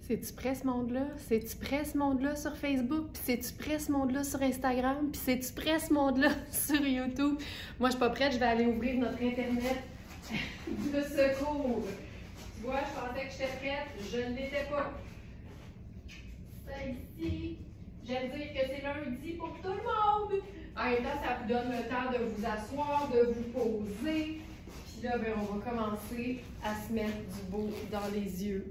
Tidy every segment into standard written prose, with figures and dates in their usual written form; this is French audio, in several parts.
C'est-tu prêt ce monde-là? C'est-tu prêt ce monde-là sur Facebook? Puis c'est-tu prêt ce monde-là sur Instagram? Puis c'est-tu prêt ce monde-là sur YouTube? Moi, je suis pas prête, je vais aller ouvrir notre Internet de secours. Tu vois, je pensais que j'étais prête, je ne l'étais pas. Ça ici, j'aime dire que c'est lundi pour tout le monde. En même temps, ça vous donne le temps de vous asseoir, de vous poser. Puis là, ben, on va commencer à se mettre du beau dans les yeux.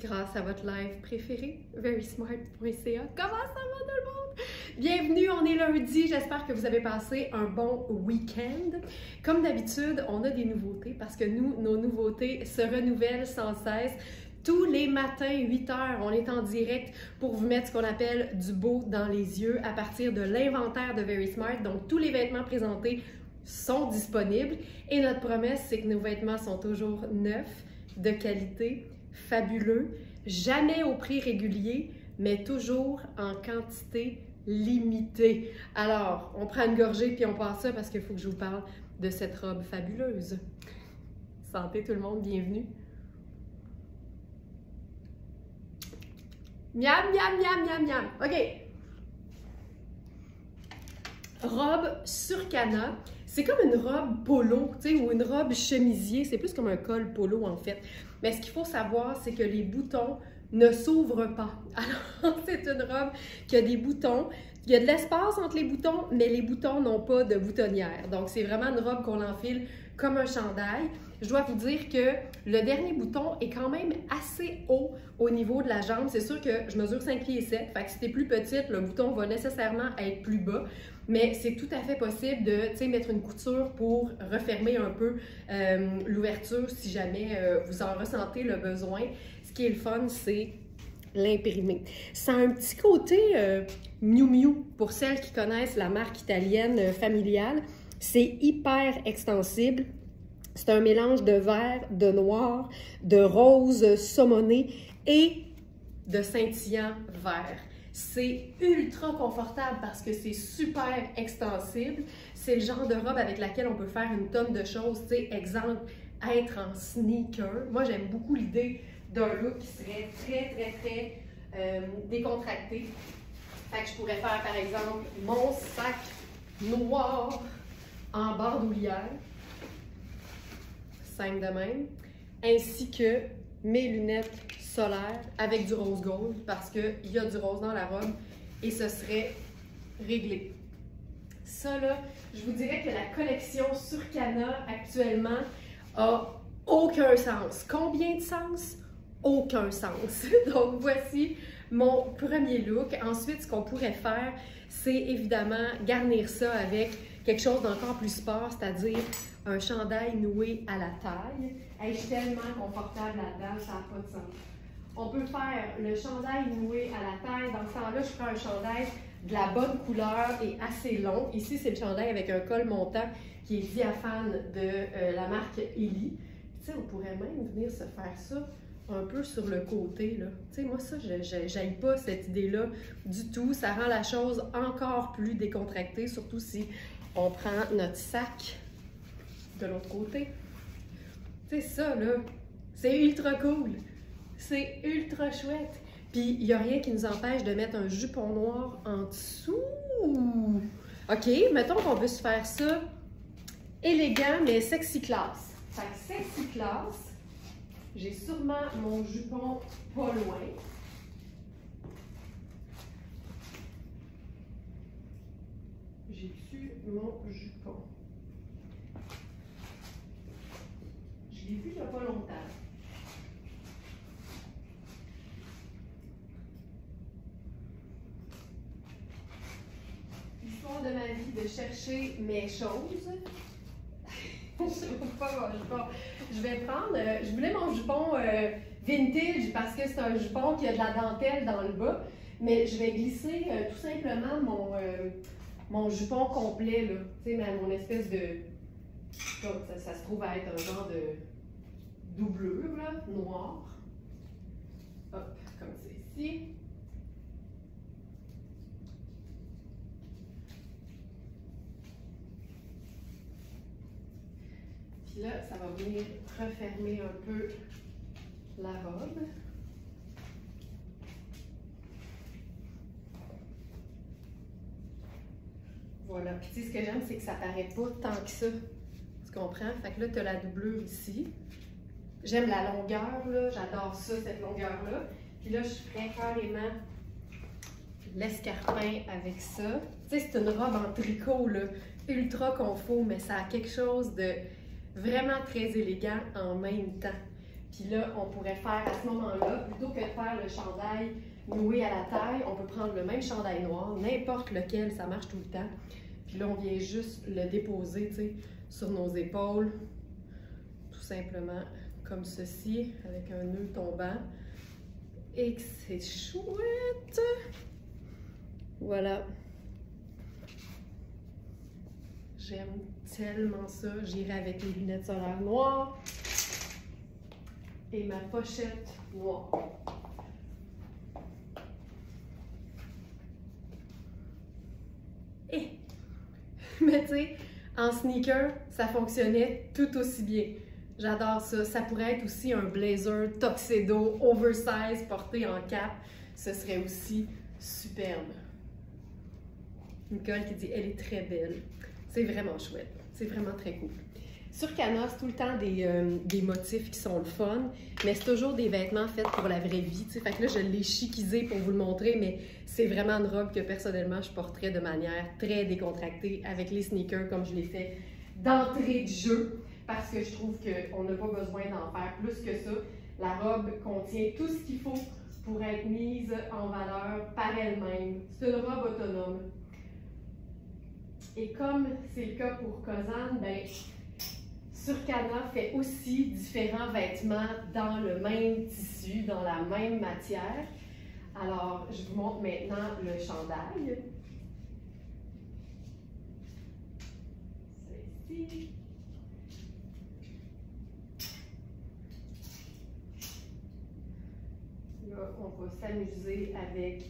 Grâce à votre live préféré, verysmart.ca. Comment ça va tout le monde? Bienvenue, on est lundi. J'espère que vous avez passé un bon week-end. Comme d'habitude, on a des nouveautés parce que nous, nos nouveautés se renouvellent sans cesse. Tous les matins, 8 h, on est en direct pour vous mettre ce qu'on appelle du beau dans les yeux à partir de l'inventaire de Verysmart. Donc, tous les vêtements présentés sont disponibles et notre promesse, c'est que nos vêtements sont toujours neufs, de qualité, fabuleux, jamais au prix régulier, mais toujours en quantité limitée. Alors, on prend une gorgée puis on passe ça parce qu'il faut que je vous parle de cette robe fabuleuse. Santé tout le monde, bienvenue. Miam, miam, miam, miam, miam. OK. Robe sur canne. C'est comme une robe polo, tu sais, ou une robe chemisier. C'est plus comme un col polo, en fait. Mais ce qu'il faut savoir, c'est que les boutons ne s'ouvrent pas. Alors, c'est une robe qui a des boutons. Il y a de l'espace entre les boutons, mais les boutons n'ont pas de boutonnière. Donc, c'est vraiment une robe qu'on enfile comme un chandail. Je dois vous dire que le dernier bouton est quand même assez haut au niveau de la jambe. C'est sûr que je mesure 5 pieds et 7, fait que si t'es plus petite, le bouton va nécessairement être plus bas. Mais c'est tout à fait possible de mettre une couture pour refermer un peu l'ouverture si jamais vous en ressentez le besoin. Ce qui est le fun, c'est l'imprimer. Ça a un petit côté Miu Miu pour celles qui connaissent la marque italienne familiale. C'est hyper extensible. C'est un mélange de vert, de noir, de rose saumonné et de scintillant vert. C'est ultra confortable parce que c'est super extensible. C'est le genre de robe avec laquelle on peut faire une tonne de choses. Tu sais, exemple, être en sneaker. Moi, j'aime beaucoup l'idée d'un look qui serait très décontracté. Fait que je pourrais faire, par exemple, mon sac noir en bandoulière. Simple de même. Ainsi que mes lunettes solaire avec du rose gold parce qu'il y a du rose dans la robe et ce serait réglé. Ça là, je vous dirais que la collection sur Cana actuellement a aucun sens. Combien de sens? Aucun sens. Donc voici mon premier look. Ensuite, ce qu'on pourrait faire, c'est évidemment garnir ça avec quelque chose d'encore plus sport, c'est-à-dire un chandail noué à la taille. Hey, je suis tellement confortable là-dedans, ça n'a pas de sens. On peut faire le chandail noué à la taille. Dans ce temps-là, je prends un chandail de la bonne couleur et assez long. Ici, c'est le chandail avec un col montant qui est diaphane de la marque Ellie. Tu sais, on pourrait même venir se faire ça un peu sur le côté, là. Tu sais, moi, ça, j'aime pas cette idée-là du tout. Ça rend la chose encore plus décontractée, surtout si on prend notre sac de l'autre côté. Tu sais, ça, là, c'est ultra cool. C'est ultra chouette. Puis, il n'y a rien qui nous empêche de mettre un jupon noir en dessous. OK, mettons qu'on veut se faire ça élégant, mais sexy class. Fait que sexy class, j'ai sûrement mon jupon pas loin. J'ai-tu mon jupon? Je l'ai vu il n'y a pas longtemps. L'histoire de ma vie, de chercher mes choses. Je ne sais pas mon jupon. Je vais prendre, je voulais mon jupon vintage parce que c'est un jupon qui a de la dentelle dans le bas, mais je vais glisser tout simplement mon jupon complet, là. Tu sais, mon espèce de... Ça se trouve à être un genre de doublure, là, noire. Hop, comme ceci. Puis là, ça va venir refermer un peu la robe. Voilà. Puis tu sais, ce que j'aime, c'est que ça paraît pas tant que ça. Tu comprends? Fait que là, tu as la doublure ici. J'aime la longueur, là. J'adore ça, cette longueur-là. Puis là, je ferais carrément l'escarpin avec ça. Tu sais, c'est une robe en tricot, là, ultra confort, mais ça a quelque chose de vraiment très élégant en même temps. Puis là, on pourrait faire à ce moment-là, plutôt que de faire le chandail noué à la taille, on peut prendre le même chandail noir, n'importe lequel, ça marche tout le temps. Puis là, on vient juste le déposer, tu sais, sur nos épaules, tout simplement comme ceci, avec un nœud tombant. Et que c'est chouette! Voilà. J'aime tellement ça. J'irai avec les lunettes solaires noires et ma pochette noire. Et, mais tu sais, en sneaker, ça fonctionnait tout aussi bien. J'adore ça. Ça pourrait être aussi un blazer tuxedo oversize porté en cap. Ce serait aussi superbe. Nicole qui dit « Elle est très belle ». C'est vraiment chouette. C'est vraiment très cool. Sur Cana, c'est tout le temps des motifs qui sont le fun, mais c'est toujours des vêtements faits pour la vraie vie. T'sais. Fait que là, je l'ai chiquisé pour vous le montrer, mais c'est vraiment une robe que personnellement, je porterais de manière très décontractée avec les sneakers comme je l'ai fait d'entrée de jeu, parce que je trouve qu'on n'a pas besoin d'en faire plus que ça. La robe contient tout ce qu'il faut pour être mise en valeur par elle-même. C'est une robe autonome. Et comme c'est le cas pour Kozan, ben, Surcana fait aussi différents vêtements dans le même tissu, dans la même matière. Alors, je vous montre maintenant le chandail. Celui-ci. Là, on va s'amuser avec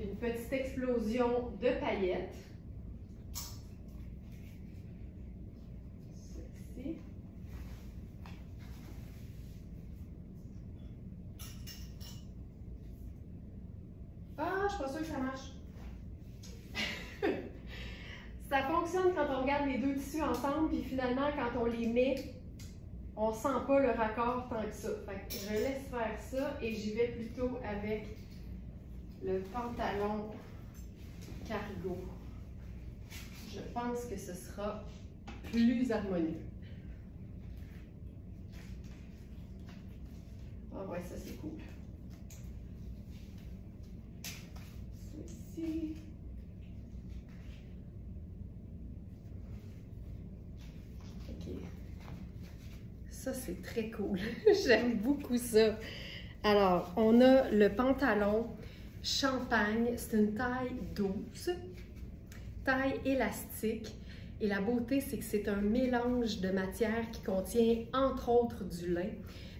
une petite explosion de paillettes. Ceci. Ah, je suis pas sûre que ça marche. Ça fonctionne quand on regarde les deux tissus ensemble, puis finalement, quand on les met, on sent pas le raccord tant que ça. Fait que je laisse faire ça et j'y vais plutôt avec le pantalon cargo. Je pense que ce sera plus harmonieux. Ah ouais, ça c'est cool. Ceci. Ok. Ça c'est très cool. J'aime beaucoup ça. Alors, on a le pantalon champagne. C'est une taille 12, taille élastique. Et la beauté, c'est que c'est un mélange de matières qui contient entre autres du lin.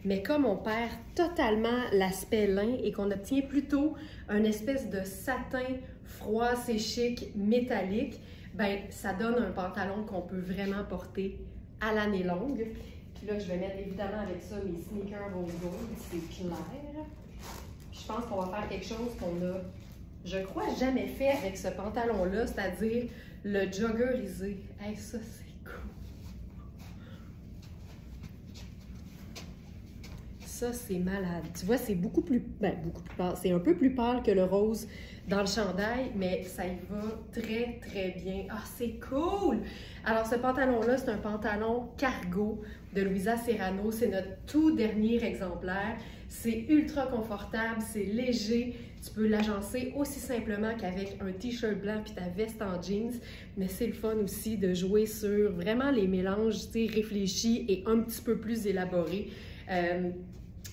Mais comme on perd totalement l'aspect lin et qu'on obtient plutôt une espèce de satin froid, c'est chic, métallique, ben ça donne un pantalon qu'on peut vraiment porter à l'année longue. Puis là, je vais mettre évidemment avec ça mes sneakers rose gold, c'est clair. Puis je pense qu'on va faire quelque chose qu'on a, je crois, jamais fait avec ce pantalon-là, c'est-à-dire le joggerisé. Hey, ça, c'est cool. Ça, c'est malade. Tu vois, c'est beaucoup plus pâle. C'est un peu plus pâle que le rose dans le chandail, mais ça y va très, très bien. Ah, c'est cool! Alors, ce pantalon-là, c'est un pantalon cargo de Louisa Serrano. C'est notre tout dernier exemplaire. C'est ultra confortable, c'est léger. Tu peux l'agencer aussi simplement qu'avec un t-shirt blanc puis ta veste en jeans. Mais c'est le fun aussi de jouer sur vraiment les mélanges, tu sais, réfléchis et un petit peu plus élaborés.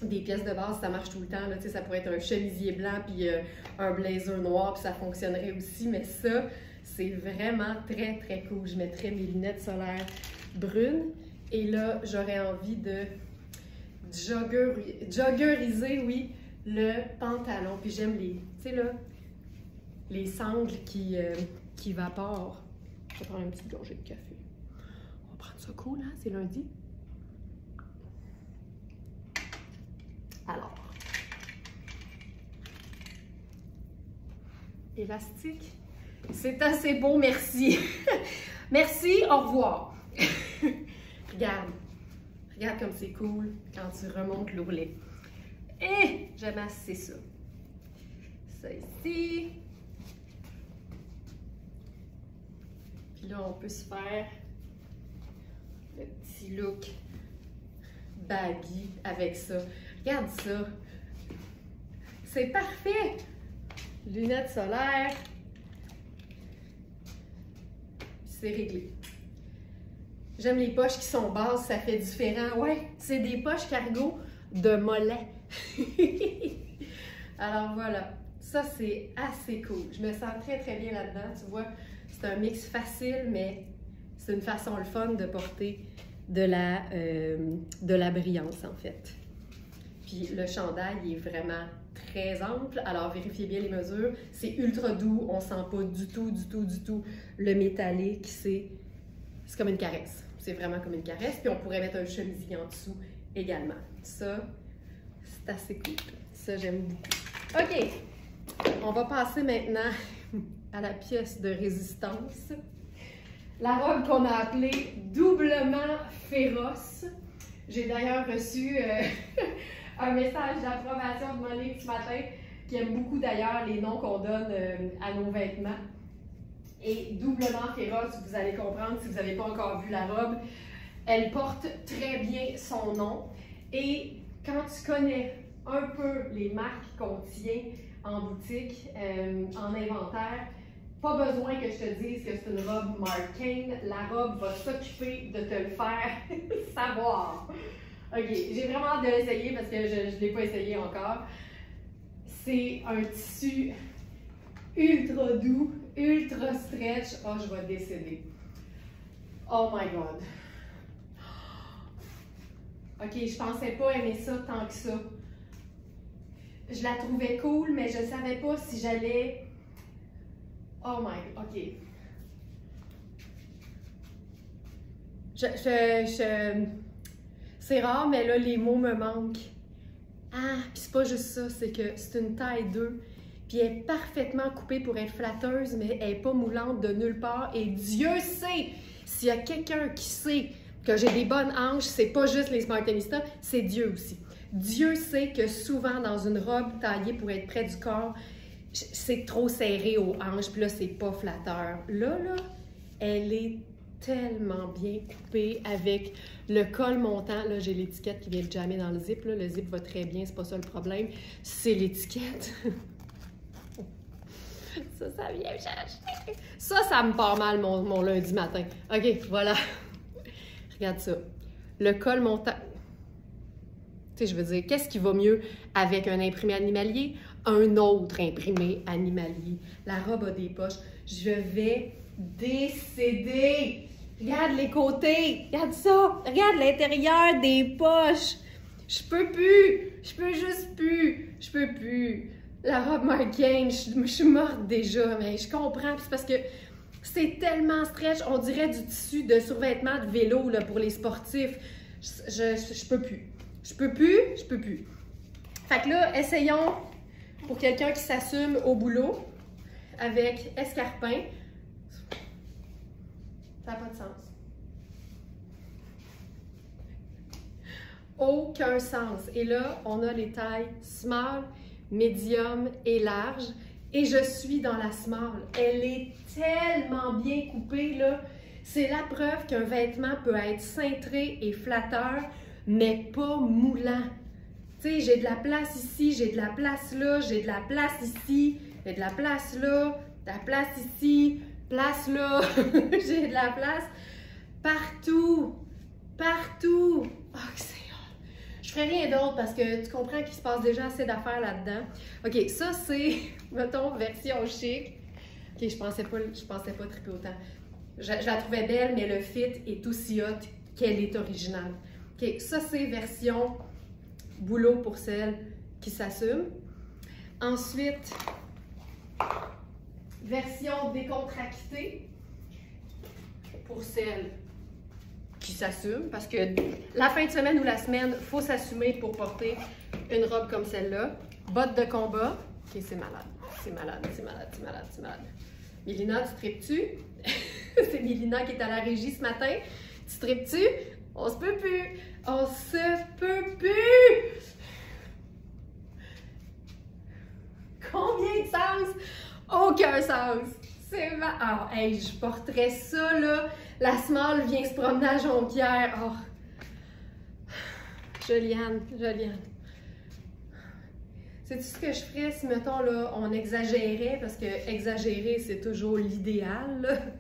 Des pièces de base, ça marche tout le temps. Là, ça pourrait être un chemisier blanc puis un blazer noir, puis ça fonctionnerait aussi. Mais ça, c'est vraiment très, très cool. Je mettrais mes lunettes solaires brunes. Et là, j'aurais envie de joggeriser, oui, le pantalon. Puis j'aime les, tu sais là, les sangles qui évaporent. Je vais prendre une petite gorgée de café. On va prendre ça cool, hein? C'est lundi. Alors, élastique, C'est assez beau, merci. Merci, au revoir. Regarde. Regarde comme c'est cool quand tu remontes l'ourlet. Et j'aime assez ça. Ça ici. Puis là, on peut se faire le petit look baggy avec ça. Regarde ça. C'est parfait. Lunettes solaires. C'est réglé. J'aime les poches qui sont basses, ça fait différent. Ouais, c'est des poches cargo de mollet. Alors voilà, ça c'est assez cool. Je me sens très très bien là-dedans. Tu vois, c'est un mix facile, mais c'est une façon le fun de porter de la brillance en fait. Puis le chandail il est vraiment très ample, alors vérifiez bien les mesures. C'est ultra doux, on sent pas du tout le métallique, c'est comme une caresse. C'est vraiment comme une caresse, puis on pourrait mettre un chemisier en dessous également. Ça, c'est assez cool. Ça, j'aime beaucoup. OK, on va passer maintenant à la pièce de résistance. La robe qu'on a appelée doublement féroce. J'ai d'ailleurs reçu un message d'approbation de Monique ce matin, qui aime beaucoup d'ailleurs les noms qu'on donne à nos vêtements. Et doublement féroce, vous allez comprendre si vous n'avez pas encore vu la robe. Elle porte très bien son nom. Et quand tu connais un peu les marques qu'on tient en boutique, en inventaire, pas besoin que je te dise que c'est une robe Marc Cain. La robe va s'occuper de te le faire savoir. OK, j'ai vraiment hâte de l'essayer parce que je ne l'ai pas essayé encore. C'est un tissu ultra doux, ultra stretch. Oh, je vais décéder. Oh my God. OK, je pensais pas aimer ça tant que ça. Je la trouvais cool, mais je savais pas si j'allais... Oh my God, OK. C'est rare, mais là, les mots me manquent. Ah, puis c'est pas juste ça, c'est que c'est une taille 2. Puis elle est parfaitement coupée pour être flatteuse, mais elle n'est pas moulante de nulle part. Et Dieu sait, s'il y a quelqu'un qui sait que j'ai des bonnes hanches, c'est pas juste les Smartenista, c'est Dieu aussi. Dieu sait que souvent, dans une robe taillée pour être près du corps, c'est trop serré aux hanches, puis là, c'est pas flatteur. Là, elle est tellement bien coupée avec le col montant. Là, j'ai l'étiquette qui vient de jammer dans le zip. Là. Le zip va très bien, c'est pas ça le problème. C'est l'étiquette. Ça vient me chercher. Ça me part mal mon lundi matin. OK, voilà. Regarde ça. Le col montant. Tu sais, je veux dire, qu'est-ce qui va mieux avec un imprimé animalier? Un autre imprimé animalier. La robe a des poches. Je vais décéder. Regarde les côtés. Regarde ça. Regarde l'intérieur des poches. Je peux plus. Je peux juste plus. Je peux plus. La robe Marc Cain, je suis morte déjà, mais je comprends. C'est parce que c'est tellement stretch. On dirait du tissu de survêtement de vélo là, pour les sportifs. Je peux plus. Je peux plus. Je peux plus. Fait que là, essayons pour quelqu'un qui s'assume au boulot avec escarpin. Ça n'a pas de sens. Aucun sens. Et là, on a les tailles small, médium et large. Et je suis dans la small. Elle est tellement bien coupée, là. C'est la preuve qu'un vêtement peut être cintré et flatteur, mais pas moulant. Tu sais, j'ai de la place ici, j'ai de la place là, j'ai de la place ici, j'ai de la place là, de la place ici, place là. J'ai de la place partout. Partout. Oh, c'est... Je ferai rien d'autre parce que tu comprends qu'il se passe déjà assez d'affaires là-dedans. OK, ça c'est, mettons, version chic. OK, je pensais pas triper autant. Je la trouvais belle, mais le fit est aussi hot qu'elle est originale. OK, ça c'est version boulot pour celle qui s'assume. Ensuite, version décontractée pour celle qui s'assume, parce que la fin de semaine ou la semaine, il faut s'assumer pour porter une robe comme celle-là. Bottes de combat. OK, c'est malade. C'est malade, c'est malade, c'est malade, c'est malade. Mélina, tu tripes-tu? C'est Mélina qui est à la régie ce matin. Tu tripes-tu? On se peut plus! On se peut plus! Combien de sens? Aucun sens! C'est ma... Ah, hey, je porterais ça, là. La small vient se promener à Jonquière. Oh. Joliane. Sais-tu ce que je ferais si, mettons, là, on exagérait? Parce que exagérer, c'est toujours l'idéal.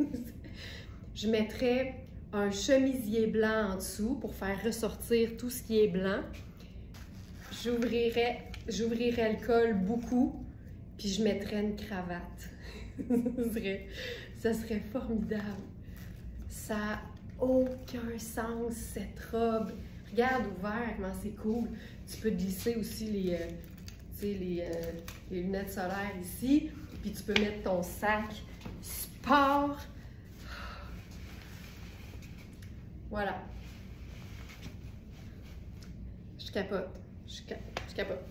Je mettrais un chemisier blanc en dessous pour faire ressortir tout ce qui est blanc. J'ouvrirais le col beaucoup, puis je mettrais une cravate. Ça serait formidable. Ça n'a aucun sens, cette robe. Regarde ouvert, comment c'est cool. Tu peux glisser aussi les lunettes solaires ici, puis tu peux mettre ton sac sport. Voilà. Je capote. Je capote.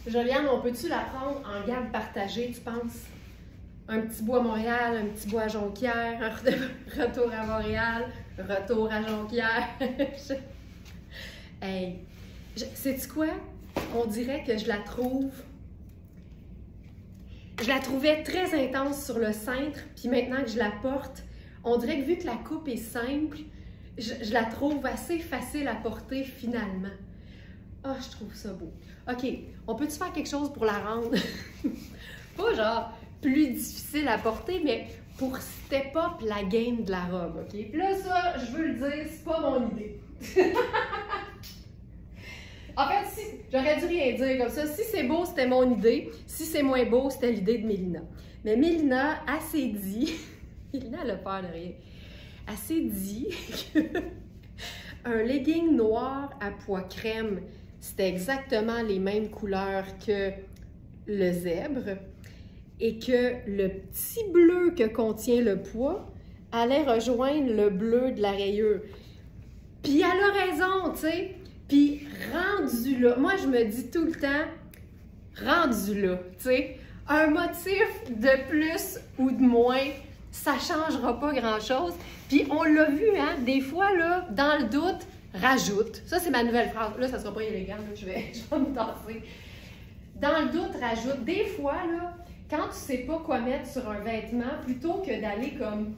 Joliane, on peut-tu la prendre en garde partagée, tu penses? Un petit bout à Montréal, un petit bout à Jonquière, un retour à Montréal, retour à Jonquière. Hey, sais-tu quoi? On dirait que je la trouvais très intense sur le cintre, puis maintenant que je la porte, on dirait que vu que la coupe est simple, je la trouve assez facile à porter finalement. Ah, je trouve ça beau. OK, on peut-tu faire quelque chose pour la rendre? Pas genre plus difficile à porter, mais pour step up la game de la robe, OK? Puis là, ça, je veux le dire, c'est pas mon idée. En fait, si, j'aurais dû rien dire comme ça. Si c'est beau, c'était mon idée. Si c'est moins beau, c'était l'idée de Mélina. Mais Mélina, elle s'est dit... Mélina, elle a peur de rien. Elle s'est dit qu'un legging noir à pois crème, c'était exactement les mêmes couleurs que le zèbre et que le petit bleu que contient le pois allait rejoindre le bleu de la rayure. Puis elle a raison, tu sais. Puis rendu là, moi je me dis tout le temps, rendu là, tu sais, un motif de plus ou de moins, ça changera pas grand-chose. Puis on l'a vu, hein, des fois, là, dans le doute, rajoute. Ça, c'est ma nouvelle phrase. Là, ça sera pas élégant, là, je vais me tasser. Dans le doute, rajoute. Des fois, là, quand tu sais pas quoi mettre sur un vêtement, plutôt que d'aller comme...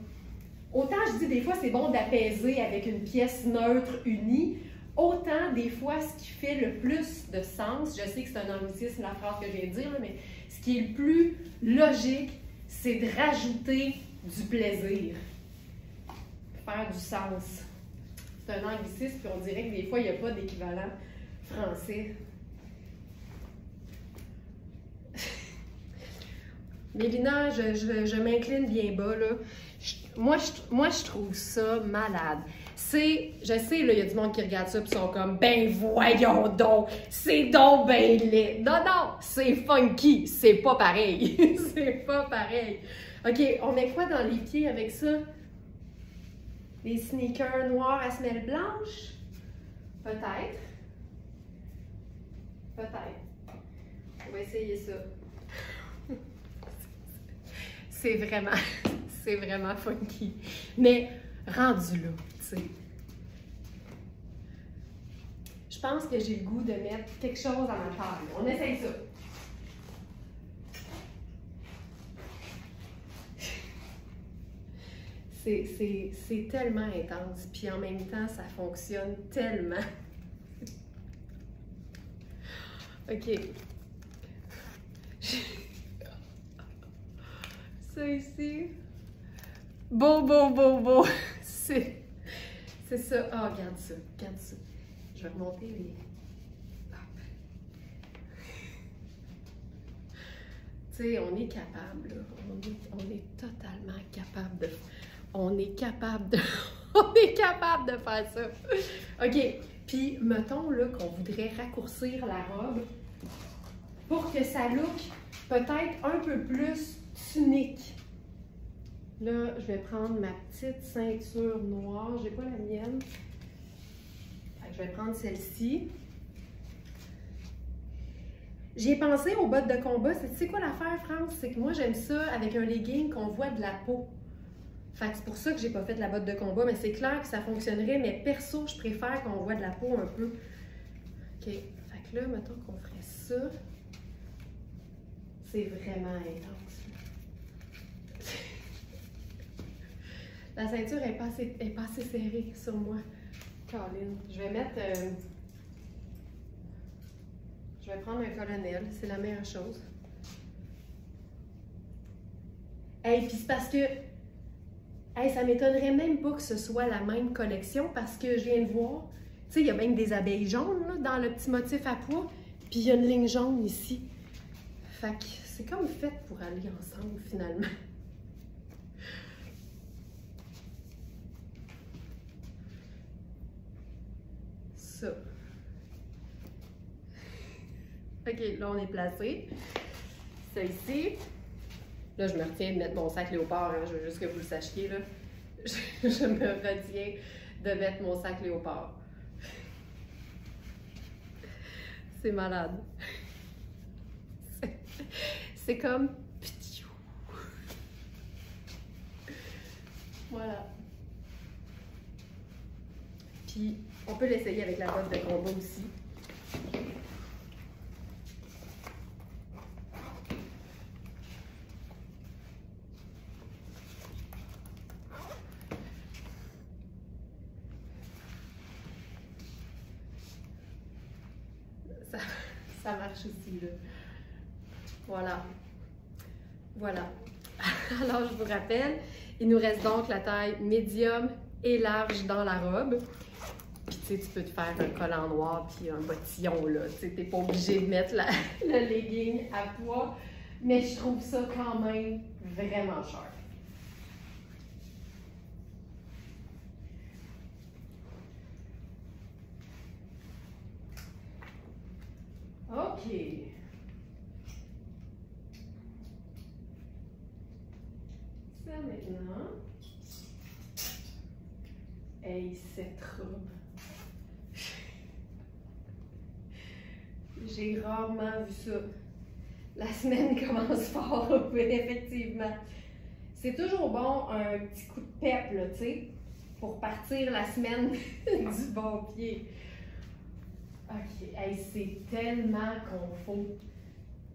Autant je dis des fois, c'est bon d'apaiser avec une pièce neutre unie, autant des fois, ce qui fait le plus de sens, je sais que c'est un anglicisme la phrase que je viens de dire, mais ce qui est le plus logique, c'est de rajouter du plaisir. Faire du sens. C'est un anglicisme, puis on dirait que des fois, il n'y a pas d'équivalent français. Mélina, je m'incline bien bas, là. Moi, je trouve ça malade. Je sais, là, il y a du monde qui regarde ça et sont comme, ben voyons donc, c'est donc ben laid. Non, c'est funky, c'est pas pareil. C'est pas pareil. OK, on met quoi dans les pieds avec ça? Des sneakers noirs à semelle blanche? Peut-être. On va essayer ça. C'est vraiment funky. Mais rendu là, tu sais. Je pense que j'ai le goût de mettre quelque chose à ma taille. On essaye ça. C'est tellement intense, puis en même temps, ça fonctionne tellement. OK. Ça ici. Beau. C'est ça. Ah, regarde ça. Je vais remonter les... Tu sais, on est capable, là. On est totalement capable de... On est capable de faire ça. OK. Puis, mettons, là, qu'on voudrait raccourcir la robe pour que ça look peut-être un peu plus tunique. Là, je vais prendre ma petite ceinture noire. J'ai pas la mienne. Je vais prendre celle-ci. J'ai pensé aux bottes de combat. Tu sais quoi l'affaire, France? C'est que moi, j'aime ça avec un legging qu'on voit de la peau. Fait que c'est pour ça que j'ai pas fait la botte de combat, mais c'est clair que ça fonctionnerait, mais perso, je préfère qu'on voit de la peau un peu. OK. Fait que là, mettons qu'on ferait ça. C'est vraiment intense. La ceinture est pas assez serrée sur moi. Colin. Je vais mettre... je vais prendre un colonel, c'est la meilleure chose. Hey, puis c'est parce que... Hey, ça m'étonnerait même pas que ce soit la même collection parce que je viens de voir, tu sais, il y a même des abeilles jaunes là, dans le petit motif à pois, puis il y a une ligne jaune ici. Fait que c'est comme fait pour aller ensemble finalement. Ça. OK, là on est placé. Ça ici. Là, je me retiens de mettre mon sac léopard, hein. Je veux juste que vous le sachiez, là. Je me retiens de mettre mon sac léopard. C'est malade. C'est comme... Voilà. Puis, on peut l'essayer avec la botte de combat aussi. Ça marche aussi, là. Voilà. Voilà. Alors, je vous rappelle, il nous reste donc la taille médium et large dans la robe. Puis, tu sais, tu peux te faire un collant noir puis un bottillon, là. Tu sais, t'es pas obligé de mettre le legging à poids. Mais je trouve ça quand même vraiment cher. OK. Ça maintenant. Hey, cette robe. J'ai rarement vu ça. La semaine commence fort, oui, effectivement. C'est toujours bon un petit coup de pep, là, tu sais, pour partir la semaine du bon pied. OK, hey, c'est tellement confort.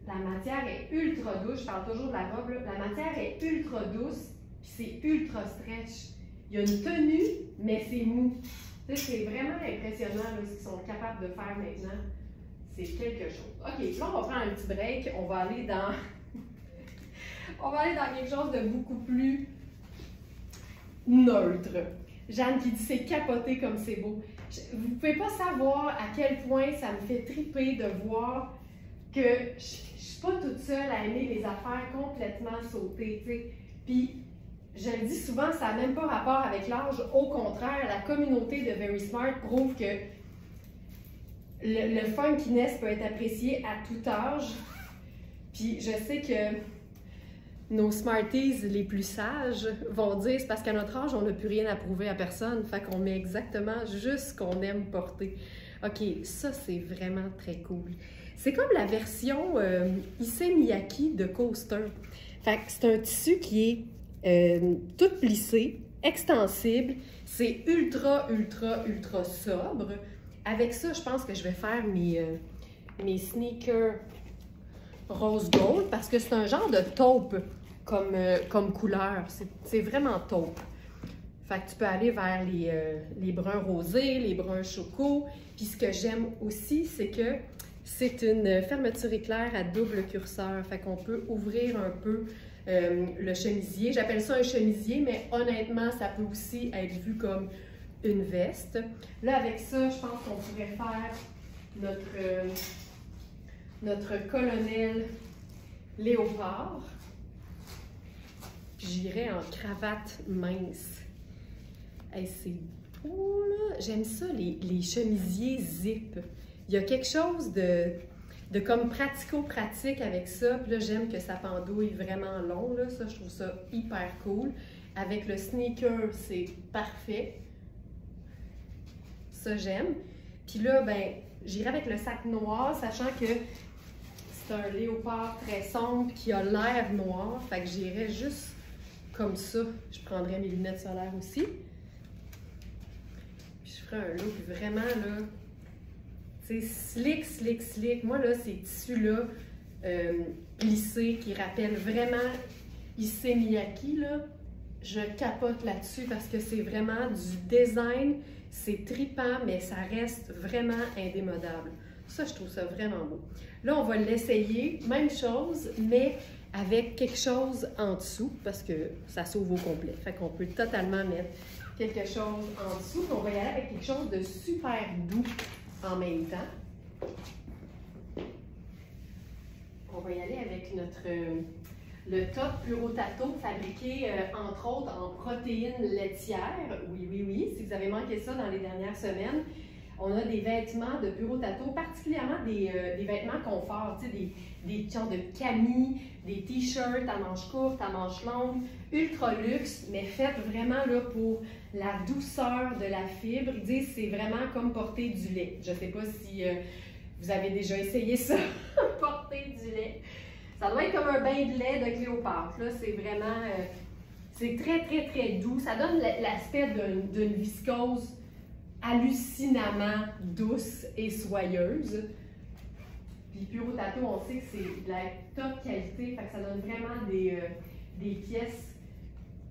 La matière est ultra douce, je parle toujours de la robe, là. La matière est ultra douce, puis c'est ultra stretch. Il y a une tenue, mais c'est mou. Tu sais, c'est vraiment impressionnant là, ce qu'ils sont capables de faire maintenant. C'est quelque chose. OK, là, on va prendre un petit break. On va aller dans... on va aller dans quelque chose de beaucoup plus neutre. Jeanne qui dit c'est capoté comme c'est beau. Vous ne pouvez pas savoir à quel point ça me fait triper de voir que je ne suis pas toute seule à aimer les affaires complètement sautées, tu sais. Puis, je le dis souvent, ça n'a même pas rapport avec l'âge. Au contraire, la communauté de Very Smart prouve que le funkiness peut être apprécié à tout âge. Puis, je sais que nos Smarties les plus sages vont dire c'est parce qu'à notre âge, on n'a plus rien à prouver à personne. Fait qu'on met exactement juste ce qu'on aime porter. OK, ça, c'est vraiment très cool. C'est comme la version Issey Miyake de Coaster. Fait que c'est un tissu qui est tout plissé, extensible. C'est ultra, ultra, ultra sobre. Avec ça, je pense que je vais faire mes sneakers rose gold parce que c'est un genre de taupe comme couleur. C'est vraiment taupe. Fait que tu peux aller vers les bruns rosés, les bruns chocos. Puis ce que j'aime aussi, c'est que c'est une fermeture éclair à double curseur. Fait qu'on peut ouvrir un peu le chemisier. J'appelle ça un chemisier, mais honnêtement, ça peut aussi être vu comme une veste. Là, avec ça, je pense qu'on pourrait faire notre colonel léopard. J'irais en cravate mince. Hey, c'est beau, là. J'aime ça, les chemisiers zip. Il y a quelque chose de comme pratico-pratique avec ça. Puis là, j'aime que ça pendouille vraiment long, là. Ça, je trouve ça hyper cool. Avec le sneaker, c'est parfait. Ça, j'aime. Puis là, ben, j'irai avec le sac noir, sachant que c'est un léopard très sombre qui a l'air noir. Fait que j'irais juste comme ça. Je prendrais mes lunettes solaires aussi. Puis je ferais un look vraiment là, tu sais, slick, slick, slick. Moi là, ces tissus-là plissés qui rappellent vraiment Issey Miyake, là, je capote là-dessus parce que c'est vraiment du design, c'est trippant, mais ça reste vraiment indémodable. Ça, je trouve ça vraiment beau. Là, on va l'essayer, même chose, mais avec quelque chose en dessous, parce que ça s'ouvre au complet. Fait qu'on peut totalement mettre quelque chose en dessous. On va y aller avec quelque chose de super doux en même temps. On va y aller avec le top Purotato, fabriqué entre autres en protéines laitières. Oui, oui, oui, si vous avez manqué ça dans les dernières semaines, on a des vêtements de Purotato, particulièrement des vêtements confort, tu sais, des genres de camis, des t-shirts à manches courtes, à manches longues, ultra luxe, mais faites vraiment là pour la douceur de la fibre. Ils disent que c'est vraiment comme porter du lait. Je ne sais pas si vous avez déjà essayé ça, porter du lait. Ça doit être comme un bain de lait de Cléopâtre. Là, c'est vraiment, c'est très, très, très doux. Ça donne l'aspect d'une viscose hallucinamment douce et soyeuse. Puis Purotato, on sait que c'est de la top qualité, fait que ça donne vraiment des pièces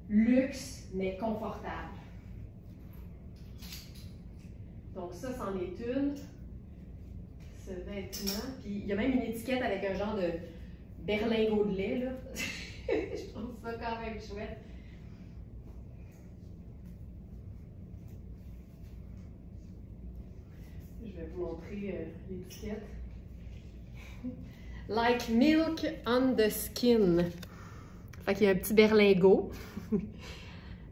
luxe, mais confortables. Donc ça, c'en est une. Ce vêtement. Puis il y a même une étiquette avec un genre de berlingot de lait, là. Je trouve ça quand même chouette. Je vais vous montrer l'étiquette. Like milk on the skin. Fait qu'il y a un petit berlingot.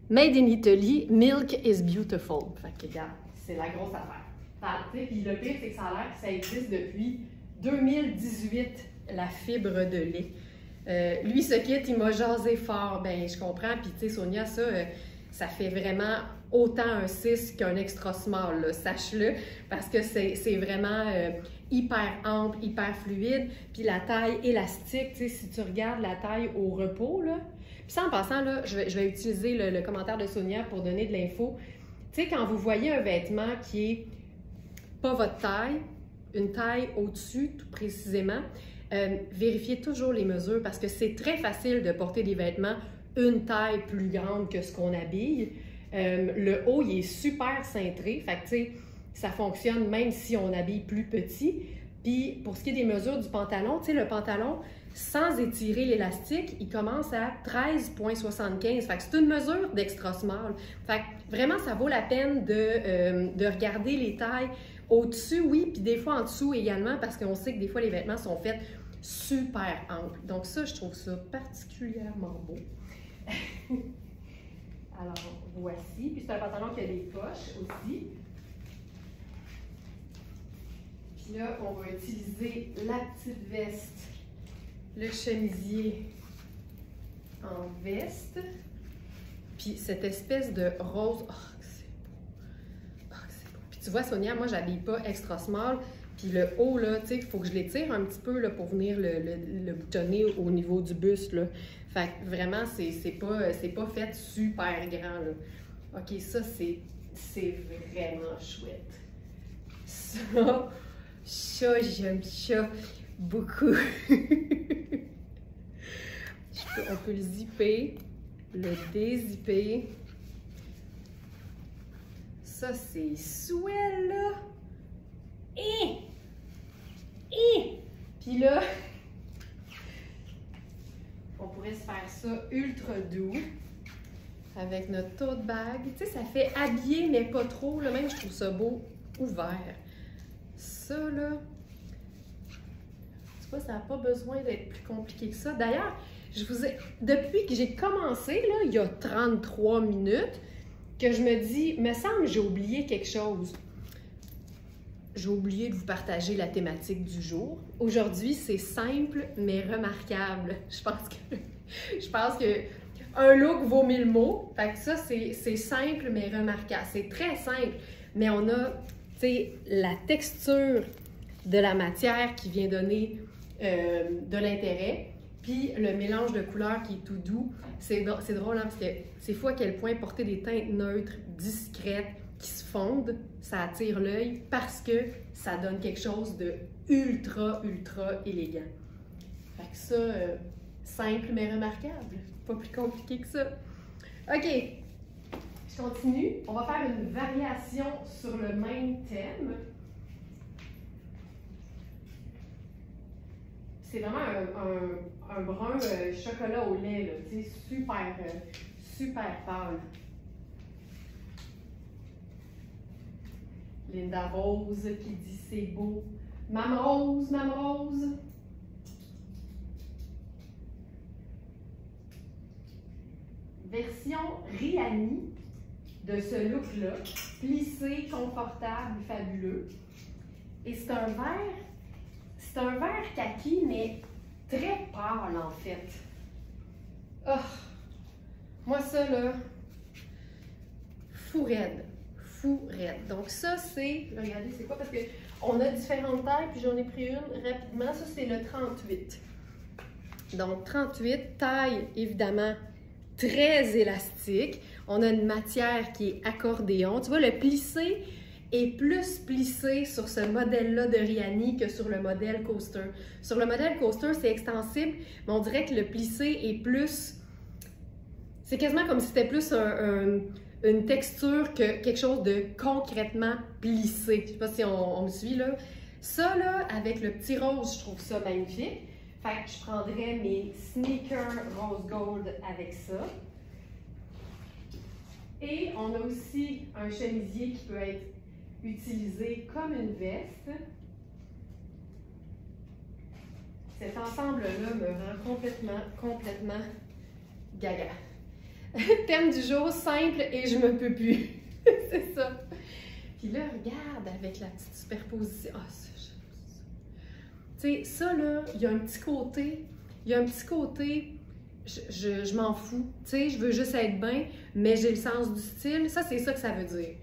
Made in Italy, milk is beautiful. Fait que regarde, c'est la grosse affaire. Puis le pire, c'est que ça a l'air que ça existe depuis 2018, la fibre de lait. Lui, ce kit, il m'a jasé fort. Ben, je comprends. Puis, tu sais, Sonia, ça fait vraiment autant un 6 qu'un extra small, sache-le, parce que c'est vraiment hyper ample, hyper fluide. Puis la taille élastique, tu sais, si tu regardes la taille au repos, là. Puis ça, en passant, là, je vais utiliser le commentaire de Sonia pour donner de l'info. Tu sais, quand vous voyez un vêtement qui est pas votre taille, une taille au-dessus, tout précisément, vérifiez toujours les mesures parce que c'est très facile de porter des vêtements une taille plus grande que ce qu'on habille. Le haut, il est super cintré, fait que tu sais, ça fonctionne même si on habille plus petit. Puis pour ce qui est des mesures du pantalon, tu sais, le pantalon, sans étirer l'élastique, il commence à 13,75. Fait que c'est une mesure d'extra small. Fait que vraiment, ça vaut la peine de regarder les tailles au-dessus, oui, puis des fois en dessous également, parce qu'on sait que des fois les vêtements sont faits super amples. Donc ça, je trouve ça particulièrement beau. Alors, voici. Puis c'est un pantalon qui a des poches aussi. Puis là, on va utiliser la petite veste, le chemisier en veste. Puis cette espèce de rose. Oh, c'est beau. Oh, c'est beau. Puis tu vois, Sonia, moi, j'habille pas extra small. Puis le haut, là, tu sais, il faut que je l'étire un petit peu là, pour venir le boutonner au niveau du buste, là. Fait que vraiment, c'est pas fait super grand, là. OK, ça, c'est vraiment chouette. Ça, j'aime ça beaucoup. On peut le zipper, le dézipper. Ça, c'est swell, là. Puis là, on pourrait se faire ça ultra doux avec notre tote bag. Tu sais, ça fait habillé, mais pas trop. Là. Même, je trouve ça beau ouvert. Ça, là, tu vois, ça n'a pas besoin d'être plus compliqué que ça. D'ailleurs, depuis que j'ai commencé, là, il y a 33 minutes, que je me dis, me semble que j'ai oublié quelque chose. J'ai oublié de vous partager la thématique du jour. Aujourd'hui, c'est simple mais remarquable. Je pense que un look vaut 1000 mots. Fait que ça, c'est simple mais remarquable. C'est très simple, mais on a, tu sais, la texture de la matière qui vient donner de l'intérêt. Puis le mélange de couleurs qui est tout doux, c'est drôle hein, parce que c'est fou à quel point porter des teintes neutres, discrètes, qui se fondent, ça attire l'œil parce que ça donne quelque chose de ultra élégant. Fait que ça, simple mais remarquable. Pas plus compliqué que ça. OK, je continue. On va faire une variation sur le même thème. C'est vraiment un brun chocolat au lait, là, tu sais, super pâle. Linda Rose qui dit c'est beau. Mme Rose, Mme Rose. Version Rihanni de ce look-là, plissé, confortable, fabuleux. Et c'est un vert kaki, mais très pâle en fait. Oh, moi ça là, fou raide. Donc ça c'est, regardez c'est quoi, parce qu'on a différentes tailles, puis j'en ai pris une rapidement, ça c'est le 38. Donc 38, taille évidemment très élastique. On a une matière qui est accordéon. Tu vois, le plissé est plus plissé sur ce modèle-là de Rihanni que sur le modèle Coaster. Sur le modèle Coaster, c'est extensible, mais on dirait que le plissé est plus... C'est quasiment comme si c'était plus une texture que quelque chose de concrètement plissé. Je sais pas si on me suit là. Ça là, avec le petit rose, je trouve ça magnifique. Fait que je prendrais mes sneakers rose gold avec ça. Et on a aussi un chemisier qui peut être utilisé comme une veste. Cet ensemble-là me rend complètement gaga. Thème du jour, simple et je me peux plus. C'est ça. Puis là, regarde avec la petite superposition. Ah, ça, j'aime ça. Tu sais, ça là, il y a un petit côté, je m'en fous. Tu sais, je veux juste être bien, mais j'ai le sens du style. Ça, c'est ça que ça veut dire.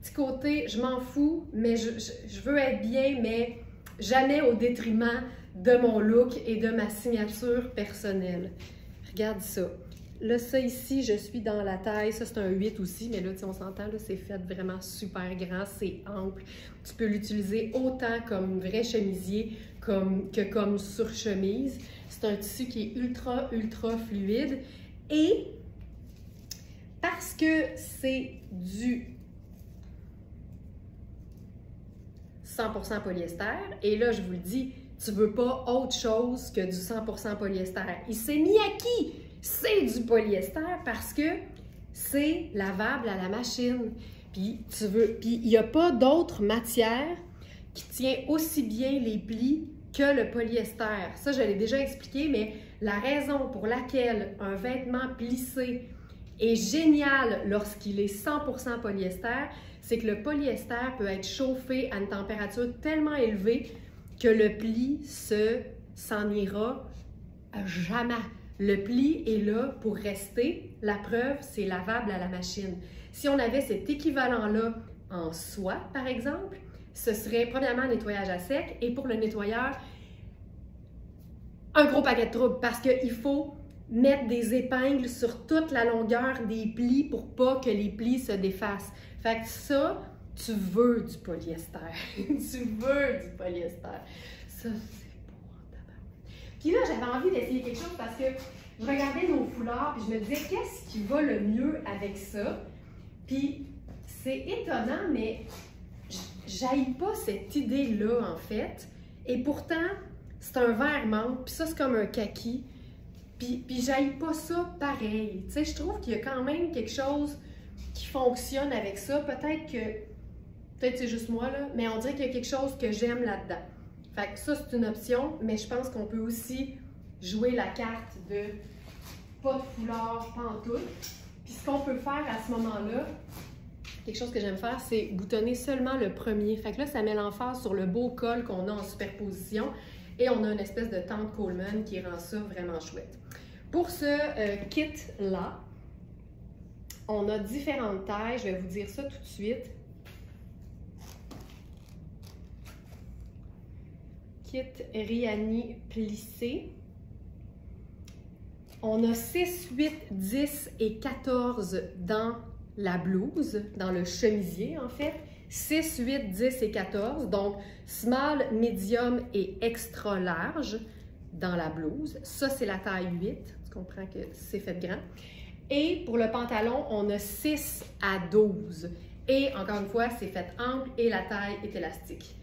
Petit côté, je m'en fous, mais je veux être bien, mais jamais au détriment de mon look et de ma signature personnelle. Regarde ça. Là, ça ici, je suis dans la taille. Ça, c'est un 8 aussi, mais là, on s'entend, c'est fait vraiment super grand, c'est ample. Tu peux l'utiliser autant comme vrai chemisier que comme surchemise. C'est un tissu qui est ultra fluide. Et parce que c'est du 100% polyester, et là, je vous le dis, tu veux pas autre chose que du 100% polyester. Il s'est mis à qui? C'est du polyester parce que c'est lavable à la machine. Puis il n'y a pas d'autre matière qui tient aussi bien les plis que le polyester. Ça, je l'ai déjà expliqué, mais la raison pour laquelle un vêtement plissé est génial lorsqu'il est 100% polyester, c'est que le polyester peut être chauffé à une température tellement élevée que le pli s'en ira jamais. Le pli est là pour rester. La preuve, c'est lavable à la machine. Si on avait cet équivalent-là en soie, par exemple, ce serait premièrement un nettoyage à sec et pour le nettoyeur, un gros paquet de troubles parce qu'il faut mettre des épingles sur toute la longueur des plis pour pas que les plis se défassent. Fait que ça, tu veux du polyester. Tu veux du polyester. Ça, puis là, j'avais envie d'essayer quelque chose parce que je regardais nos foulards et je me disais qu'est-ce qui va le mieux avec ça. Puis c'est étonnant, mais j'haïs pas cette idée-là en fait. Et pourtant, c'est un vert menthe, puis ça c'est comme un kaki. Puis j'haïs pas ça pareil. Tu sais, je trouve qu'il y a quand même quelque chose qui fonctionne avec ça. Peut-être c'est juste moi là, mais on dirait qu'il y a quelque chose que j'aime là-dedans. Fait que ça, c'est une option, mais je pense qu'on peut aussi jouer la carte de pas de foulard pantoute. Puis ce qu'on peut faire à ce moment-là, quelque chose que j'aime faire, c'est boutonner seulement le premier. Fait que là, ça met l'emphase sur le beau col qu'on a en superposition et on a une espèce de tente Coleman qui rend ça vraiment chouette. Pour ce kit-là, on a différentes tailles. Je vais vous dire ça tout de suite. kit Riani plissé. On a 6, 8, 10 et 14 dans la blouse, dans le chemisier en fait. 6, 8, 10 et 14, donc small, medium et extra large dans la blouse. Ça, c'est la taille 8, tu comprends que c'est fait grand. Et pour le pantalon, on a 6 à 12. Et encore une fois, c'est fait ample et la taille est élastique.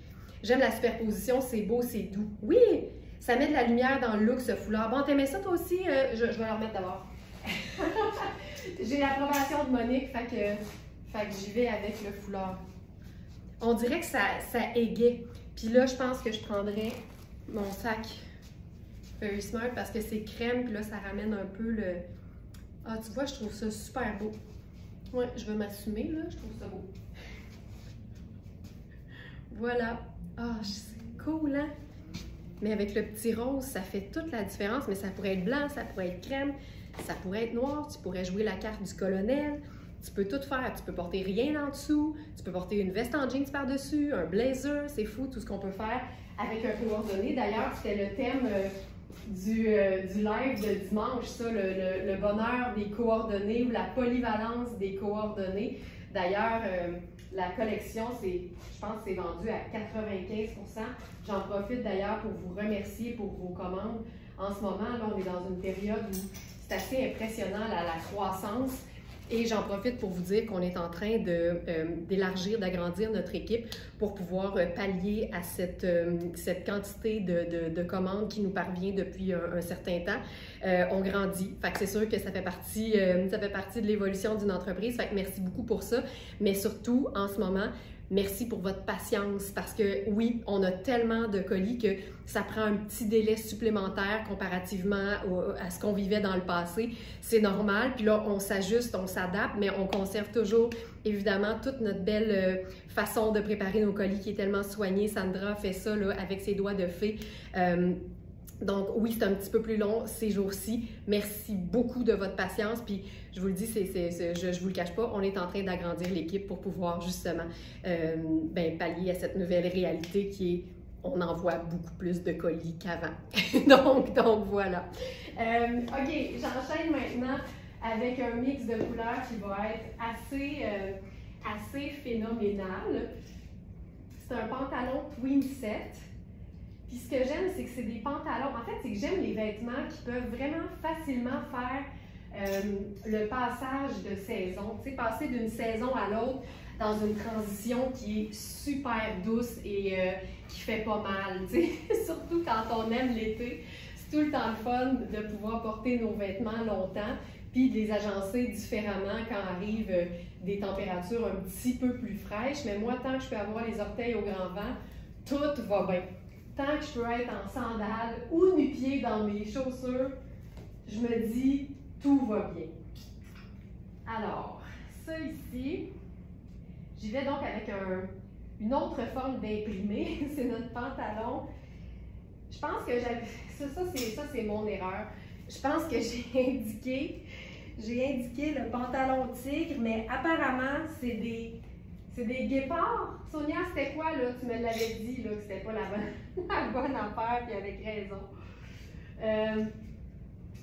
J'aime la superposition, c'est beau, c'est doux. Oui, ça met de la lumière dans le look, ce foulard. Bon, t'aimais ça toi aussi? Je vais le remettre d'abord. J'ai l'approbation de Monique, fait que j'y vais avec le foulard. On dirait que ça égaye. Puis là, je pense que je prendrais mon sac Very Smart parce que c'est crème, puis là, ça ramène un peu le... Ah, tu vois, je trouve ça super beau. Ouais, je vais m'assumer, là, je trouve ça beau. Voilà. Ah, c'est cool, hein? Mais avec le petit rose, ça fait toute la différence. Mais ça pourrait être blanc, ça pourrait être crème, ça pourrait être noir. Tu pourrais jouer la carte du colonel. Tu peux tout faire. Tu peux porter rien en dessous. Tu peux porter une veste en jeans par-dessus, un blazer. C'est fou tout ce qu'on peut faire avec un coordonné. D'ailleurs, c'était le thème du live de dimanche, ça, le bonheur des coordonnées ou la polyvalence des coordonnées. D'ailleurs, la collection, je pense que c'est vendu à 95%. J'en profite d'ailleurs pour vous remercier pour vos commandes. En ce moment, là, on est dans une période où c'est assez impressionnant la croissance. Et j'en profite pour vous dire qu'on est en train d'élargir, d'agrandir notre équipe pour pouvoir pallier à cette quantité de commandes qui nous parvient depuis un certain temps. On grandit. Fait que c'est sûr que ça fait partie de l'évolution d'une entreprise. Fait que merci beaucoup pour ça. Mais surtout, en ce moment, merci pour votre patience parce que oui, on a tellement de colis que ça prend un petit délai supplémentaire comparativement à ce qu'on vivait dans le passé. C'est normal, puis là, on s'ajuste, on s'adapte, mais on conserve toujours, évidemment, toute notre belle façon de préparer nos colis qui est tellement soignée. Sandra fait ça là, avec ses doigts de fée. Donc oui, c'est un petit peu plus long ces jours-ci. Merci beaucoup de votre patience. Puis je vous le dis, je vous le cache pas, on est en train d'agrandir l'équipe pour pouvoir justement pallier à cette nouvelle réalité qui est on envoie beaucoup plus de colis qu'avant. donc voilà. OK, j'enchaîne maintenant avec un mix de couleurs qui va être assez phénoménal. C'est un pantalon twin set. Puis ce que j'aime, c'est que c'est des pantalons. En fait, c'est que j'aime les vêtements qui peuvent vraiment facilement faire le passage de saison. Tu sais, passer d'une saison à l'autre dans une transition qui est super douce et qui fait pas mal. Tu sais, surtout quand on aime l'été, c'est tout le temps le fun de pouvoir porter nos vêtements longtemps puis de les agencer différemment quand arrivent des températures un petit peu plus fraîches. Mais moi, tant que je peux avoir les orteils au grand vent, tout va bien. Tant que je peux être en sandales ou nu-pieds dans mes chaussures, je me dis tout va bien. Alors, ça ici, j'y vais donc avec une autre forme d'imprimé. C'est notre pantalon. Je pense que ça c'est mon erreur. Je pense que j'ai indiqué le pantalon tigre, mais apparemment c'est des guépards. Sonia, c'était quoi, là? Tu me l'avais dit, là, que c'était pas la bonne affaire, puis avec raison.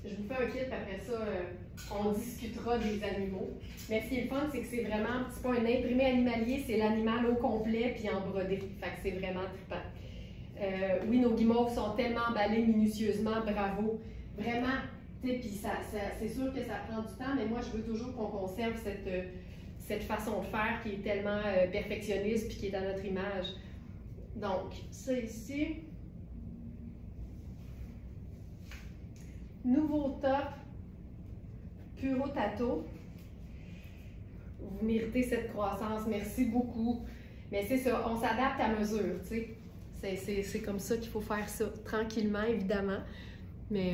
Je vous fais un clip, après ça, on discutera des animaux. Mais ce qui est le fun, c'est que c'est vraiment, c'est pas un imprimé animalier, c'est l'animal au complet, puis en brodé. Fait que c'est vraiment trippant. Oui, nos guimauves sont tellement emballés minutieusement, bravo. Vraiment, tu sais, puis c'est sûr que ça prend du temps, mais moi, je veux toujours qu'on conserve cette façon de faire qui est tellement perfectionniste puis qui est à notre image. Donc, ça ici. Nouveau top Puro Tato. Vous méritez cette croissance. Merci beaucoup. Mais c'est ça, on s'adapte à mesure, tu sais. C'est comme ça qu'il faut faire ça, tranquillement, évidemment. Mais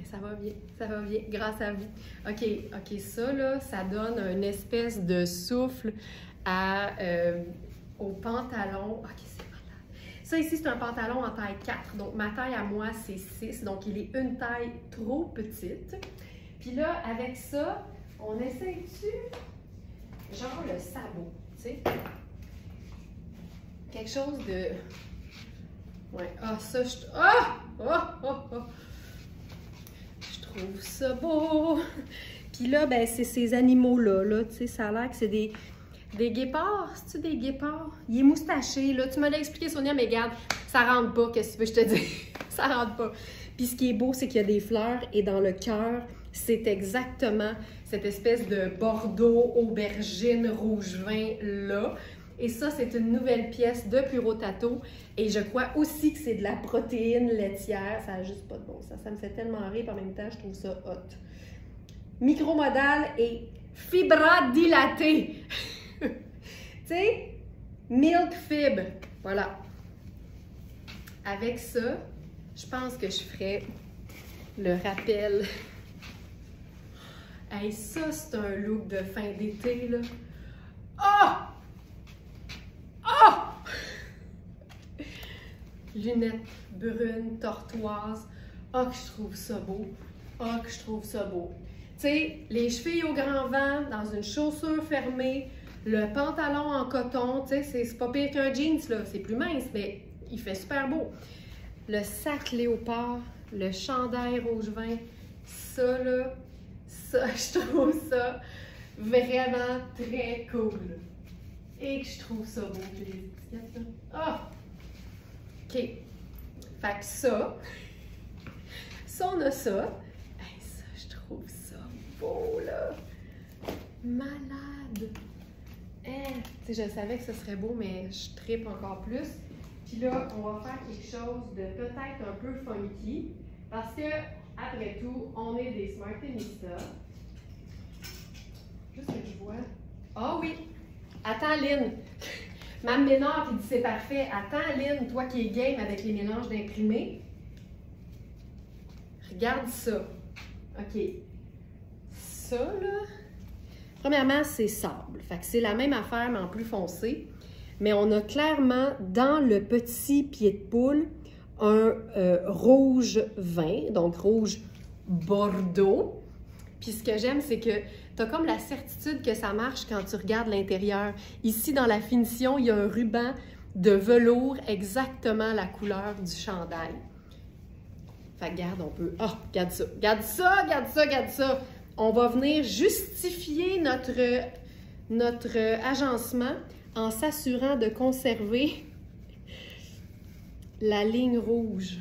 ça va bien, grâce à vous. OK, ça, là, ça donne une espèce de souffle au pantalon. OK, c'est malade. Ça, ici, c'est un pantalon en taille 4. Donc, ma taille à moi, c'est 6. Donc, il est une taille trop petite. Puis là, avec ça, on essaie-tu, genre le sabot, tu sais? Quelque chose de... Ouais. Ah, ça, je... Ah! Oh, oh, oh! Je trouve ça beau! Puis là, ben, c'est ces animaux-là, là, tu sais, ça a l'air que c'est des guépards. C'est-tu des guépards? Il est moustaché, là. Tu me l'as expliqué, Sonia, mais regarde, ça rentre pas, qu'est-ce que tu veux que je te dise? Ça rentre pas. Puis ce qui est beau, c'est qu'il y a des fleurs et dans le cœur, c'est exactement cette espèce de bordeaux, aubergine, rouge vin là. Et ça, c'est une nouvelle pièce de Puro Tato. Et je crois aussi que c'est de la protéine laitière. Ça n'a juste pas de bon sens. Ça me fait tellement rire, en même temps, je trouve ça hot. Micromodal et fibrodilaté. Tu sais, milk fib. Voilà. Avec ça, je pense que je ferais le rappel. Hey, ça, c'est un look de fin d'été, là. Ah! Ah! Lunettes brunes, tortoises. Ah, que je trouve ça beau. Ah, que je trouve ça beau. Tu sais, les chevilles au grand vent, dans une chaussure fermée, le pantalon en coton, tu sais, c'est pas pire qu'un jeans, là. C'est plus mince, mais il fait super beau. Le sac léopard, le chandail rouge vin, ça, là, ça, je trouve ça vraiment très cool. Et que je trouve ça beau, les étiquettes, là. Ah! OK. Fait que ça, on a ça. Hey, ça, je trouve ça beau, là. Malade. Hein? Tu sais, je savais que ce serait beau, mais je trippe encore plus. Puis là, on va faire quelque chose de peut-être un peu funky. Parce que, après tout, on est des Smartinistas. Juste que je vois. Ah oui! Attends, Lynn. Mme Ménard qui dit c'est parfait. Attends, Lynn, toi qui es game avec les mélanges d'imprimés. Regarde ça. OK. Ça, là. Premièrement, c'est sable. Fait que c'est la même affaire, mais en plus foncé. Mais on a clairement, dans le petit pied de poule, un rouge vin, donc rouge bordeaux. Puis ce que j'aime, c'est que tu as comme la certitude que ça marche quand tu regardes l'intérieur. Ici, dans la finition, il y a un ruban de velours exactement la couleur du chandail. Fait que regarde, on peut... Ah, oh, regarde ça, regarde ça, regarde ça, regarde ça. On va venir justifier notre agencement en s'assurant de conserver la ligne rouge.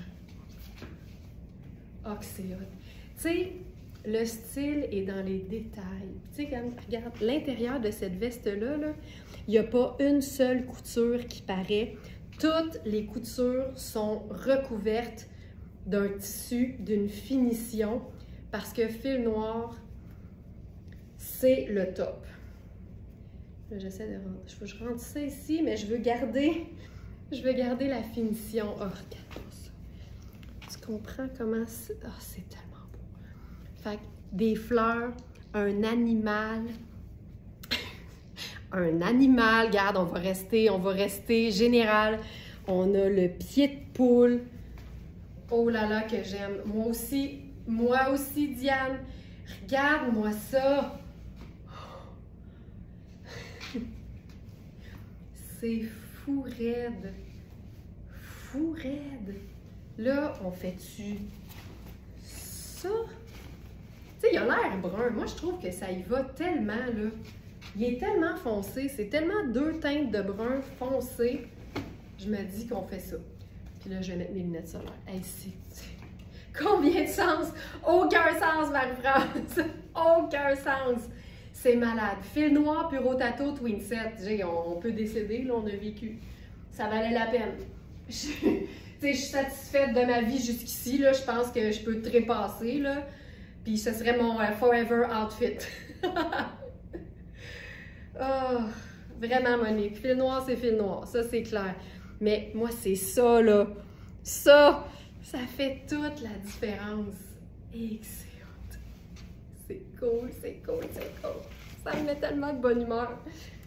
Ah, que c'est hot. Tu sais, le style est dans les détails. Tu sais, regarde, l'intérieur de cette veste-là, là, il n'y a pas une seule couture qui paraît. Toutes les coutures sont recouvertes d'un tissu, d'une finition, parce que fil noir, c'est le top. J'essaie de rentrer. Je rentre ça ici, mais je veux garder la finition. Oh, regarde ça. Tu comprends comment c'est? Oh, c'est tellement beau. Fait que des fleurs, un animal. Un animal. Regarde, on va rester général. On a le pied de poule. Oh là là, que j'aime. Moi aussi, Diane. Regarde-moi ça. C'est fou raide. Fou raide. Là, on fait-tu ça? Tu sais, il a l'air brun. Moi, je trouve que ça y va tellement, là. Il est tellement foncé. C'est tellement deux teintes de brun foncé. Je me dis qu'on fait ça. Puis là, je vais mettre mes lunettes solaires. Hey, combien de sens? Aucun sens, Marie-France. Aucun sens. C'est malade. Fil noir, Puro Tato, Twin Set. On peut décéder, là, on a vécu. Ça valait la peine. Je suis satisfaite de ma vie jusqu'ici. Je pense que je peux trépasser. Là. Puis ce serait mon forever outfit. Oh, vraiment, Monique. Fil noir, c'est fil noir. Ça, c'est clair. Mais moi, c'est ça, là. Ça fait toute la différence. Et que c'est hot. C'est cool, c'est cool, c'est cool. Ça me met tellement de bonne humeur.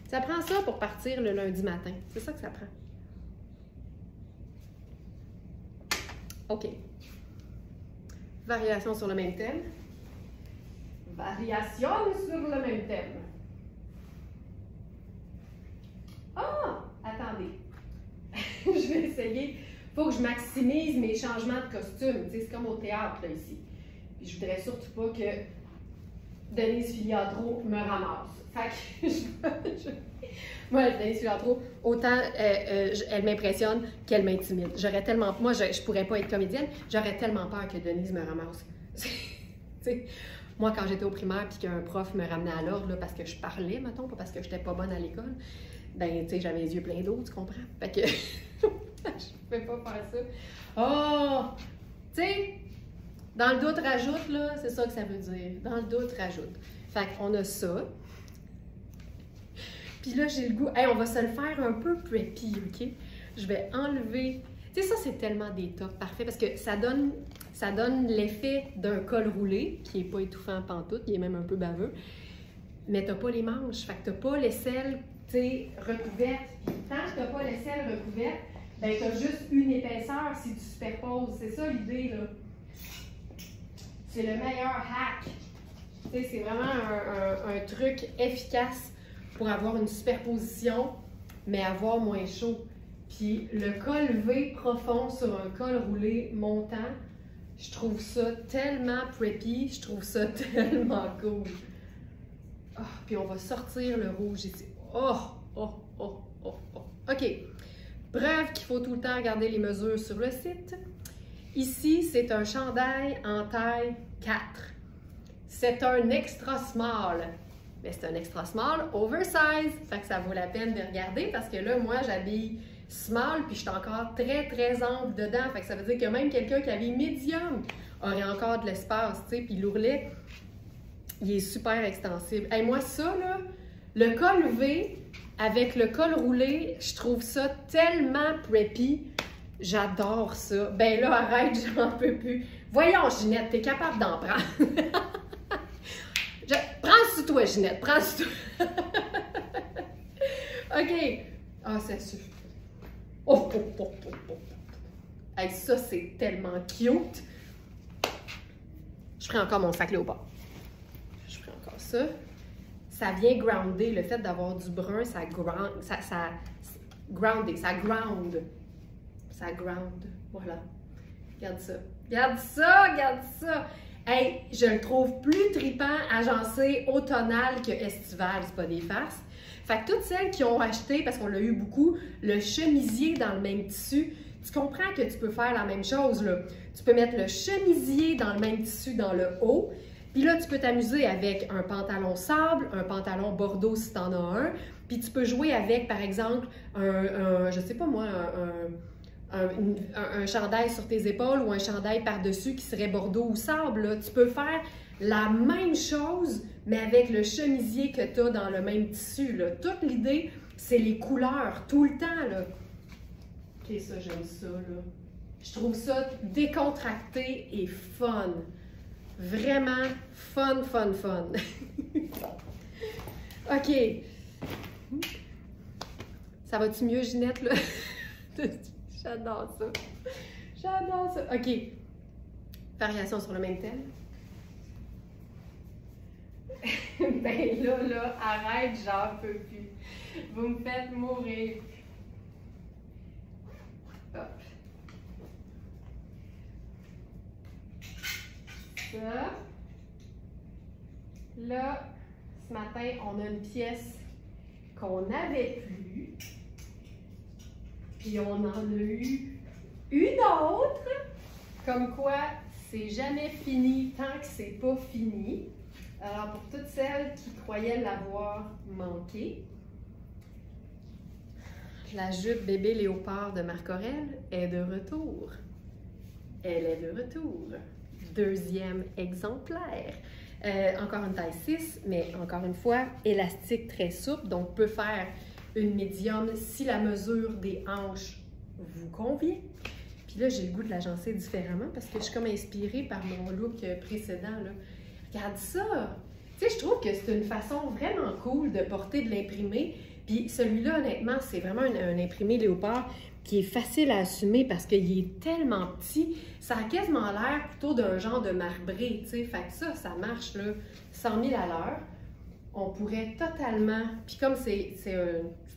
Ça prend ça pour partir le lundi matin. C'est ça que ça prend. OK. Variation sur le même thème. Variation sur le même thème. Ah! Attendez. Je vais essayer. faut que je maximise mes changements de costume. Tu sais, c'est comme au théâtre, là, ici. Puis je voudrais surtout pas que Denise Filiatro me ramasse. Fait que moi, Denise Filiatro, autant elle m'impressionne qu'elle m'intimide. J'aurais tellement... Moi, je pourrais pas être comédienne. J'aurais tellement peur que Denise me ramasse. Tu sais, moi, quand j'étais au primaire puis qu'un prof me ramenait à l'ordre parce que je parlais, mettons, pas parce que j'étais pas bonne à l'école, ben, tu sais, j'avais les yeux pleins d'eau, tu comprends? Fait que je pouvais pas faire ça. Oh! Tu sais, dans le doute, rajoute, là, c'est ça que ça veut dire. Dans le doute, rajoute. Fait qu'on a ça. Puis là, j'ai le goût... Hey, on va se le faire un peu preppy, OK? Je vais enlever... Tu sais, ça, c'est tellement des tops parfait parce que ça donne l'effet d'un col roulé qui n'est pas étouffant pantoute, il est même un peu baveux, mais t'as pas les manches, fait que t'as pas l'aisselle, tu sais, recouverte. Puis tant que t'as pas l'aisselle recouverte, ben t'as juste une épaisseur si tu superposes. C'est ça l'idée, là. C'est le meilleur hack. Tu sais, c'est vraiment un truc efficace pour avoir une superposition, mais avoir moins chaud. Puis le col V profond sur un col roulé montant, je trouve ça tellement preppy, je trouve ça tellement cool. Oh, puis on va sortir le rouge ici. Oh, oh, oh, oh, oh. OK. Preuve qu'il faut tout le temps regarder les mesures sur le site. Ici, c'est un chandail en taille 4. C'est un extra small. Mais c'est un extra small oversize. Fait que ça vaut la peine de regarder parce que là, moi, j'habille small, puis je suis encore très, très ample dedans. Fait que ça veut dire que même quelqu'un qui avait medium aurait encore de l'espace, tu sais. Puis l'ourlet, il est super extensible. Et moi, ça, là, le col V avec le col roulé, je trouve ça tellement preppy. J'adore ça. Ben là, arrête, j'en peux plus. Voyons, Ginette, t'es capable d'en prendre. Prends sur toi, Ginette, prends sur toi. OK. Ah, ça suffit. Oh, oh, oh, oh, oh. Hey, ça, c'est tellement cute. Je ferai encore mon sac léopard. Je ferai encore ça. Ça vient grounder. Le fait d'avoir du brun, ça ground. Ça ground. Ça ground. Voilà. Regarde ça. Regarde ça, regarde ça. Hey, je le trouve plus trippant agencé automnal que estival, c'est pas des farces. Fait que toutes celles qui ont acheté, parce qu'on l'a eu beaucoup, le chemisier dans le même tissu, tu comprends que tu peux faire la même chose, là. Tu peux mettre le chemisier dans le même tissu dans le haut, puis là, tu peux t'amuser avec un pantalon sable, un pantalon bordeaux si t'en as un, puis tu peux jouer avec, par exemple, je sais pas moi, un chandail sur tes épaules ou un chandail par-dessus qui serait bordeaux ou sable. Là. Tu peux faire la même chose, mais avec le chemisier que tu as dans le même tissu. Là. Toute l'idée, c'est les couleurs, tout le temps. Là. OK, ça, j'aime ça. Là. Je trouve ça décontracté et fun. Vraiment fun, fun, fun. OK. Ça va-tu mieux, Ginette, là? J'adore ça. J'adore ça. OK. Variation sur le même thème. Ben là, arrête, j'en peux plus. Vous me faites mourir. Hop. Ça. Là, ce matin, on a une pièce qu'on n'avait plus. Puis on en a eu une autre. Comme quoi, c'est jamais fini tant que c'est pas fini. Alors, pour toutes celles qui croyaient l'avoir manqué, la jupe bébé léopard de Marc Aurèle est de retour. Elle est de retour. Deuxième exemplaire. Encore une taille 6, mais encore une fois, élastique très souple, donc peut faire une médium si la mesure des hanches vous convient. Puis là, j'ai le goût de l'agencer différemment parce que je suis comme inspirée par mon look précédent. Là. Regarde ça! Tu sais, je trouve que c'est une façon vraiment cool de porter de l'imprimé. Puis celui-là, honnêtement, c'est vraiment un imprimé léopard qui est facile à assumer parce qu'il est tellement petit. Ça a quasiment l'air plutôt d'un genre de marbré, tu sais. Fait que ça marche, là, 100 000 à l'heure. On pourrait totalement... Puis comme c'est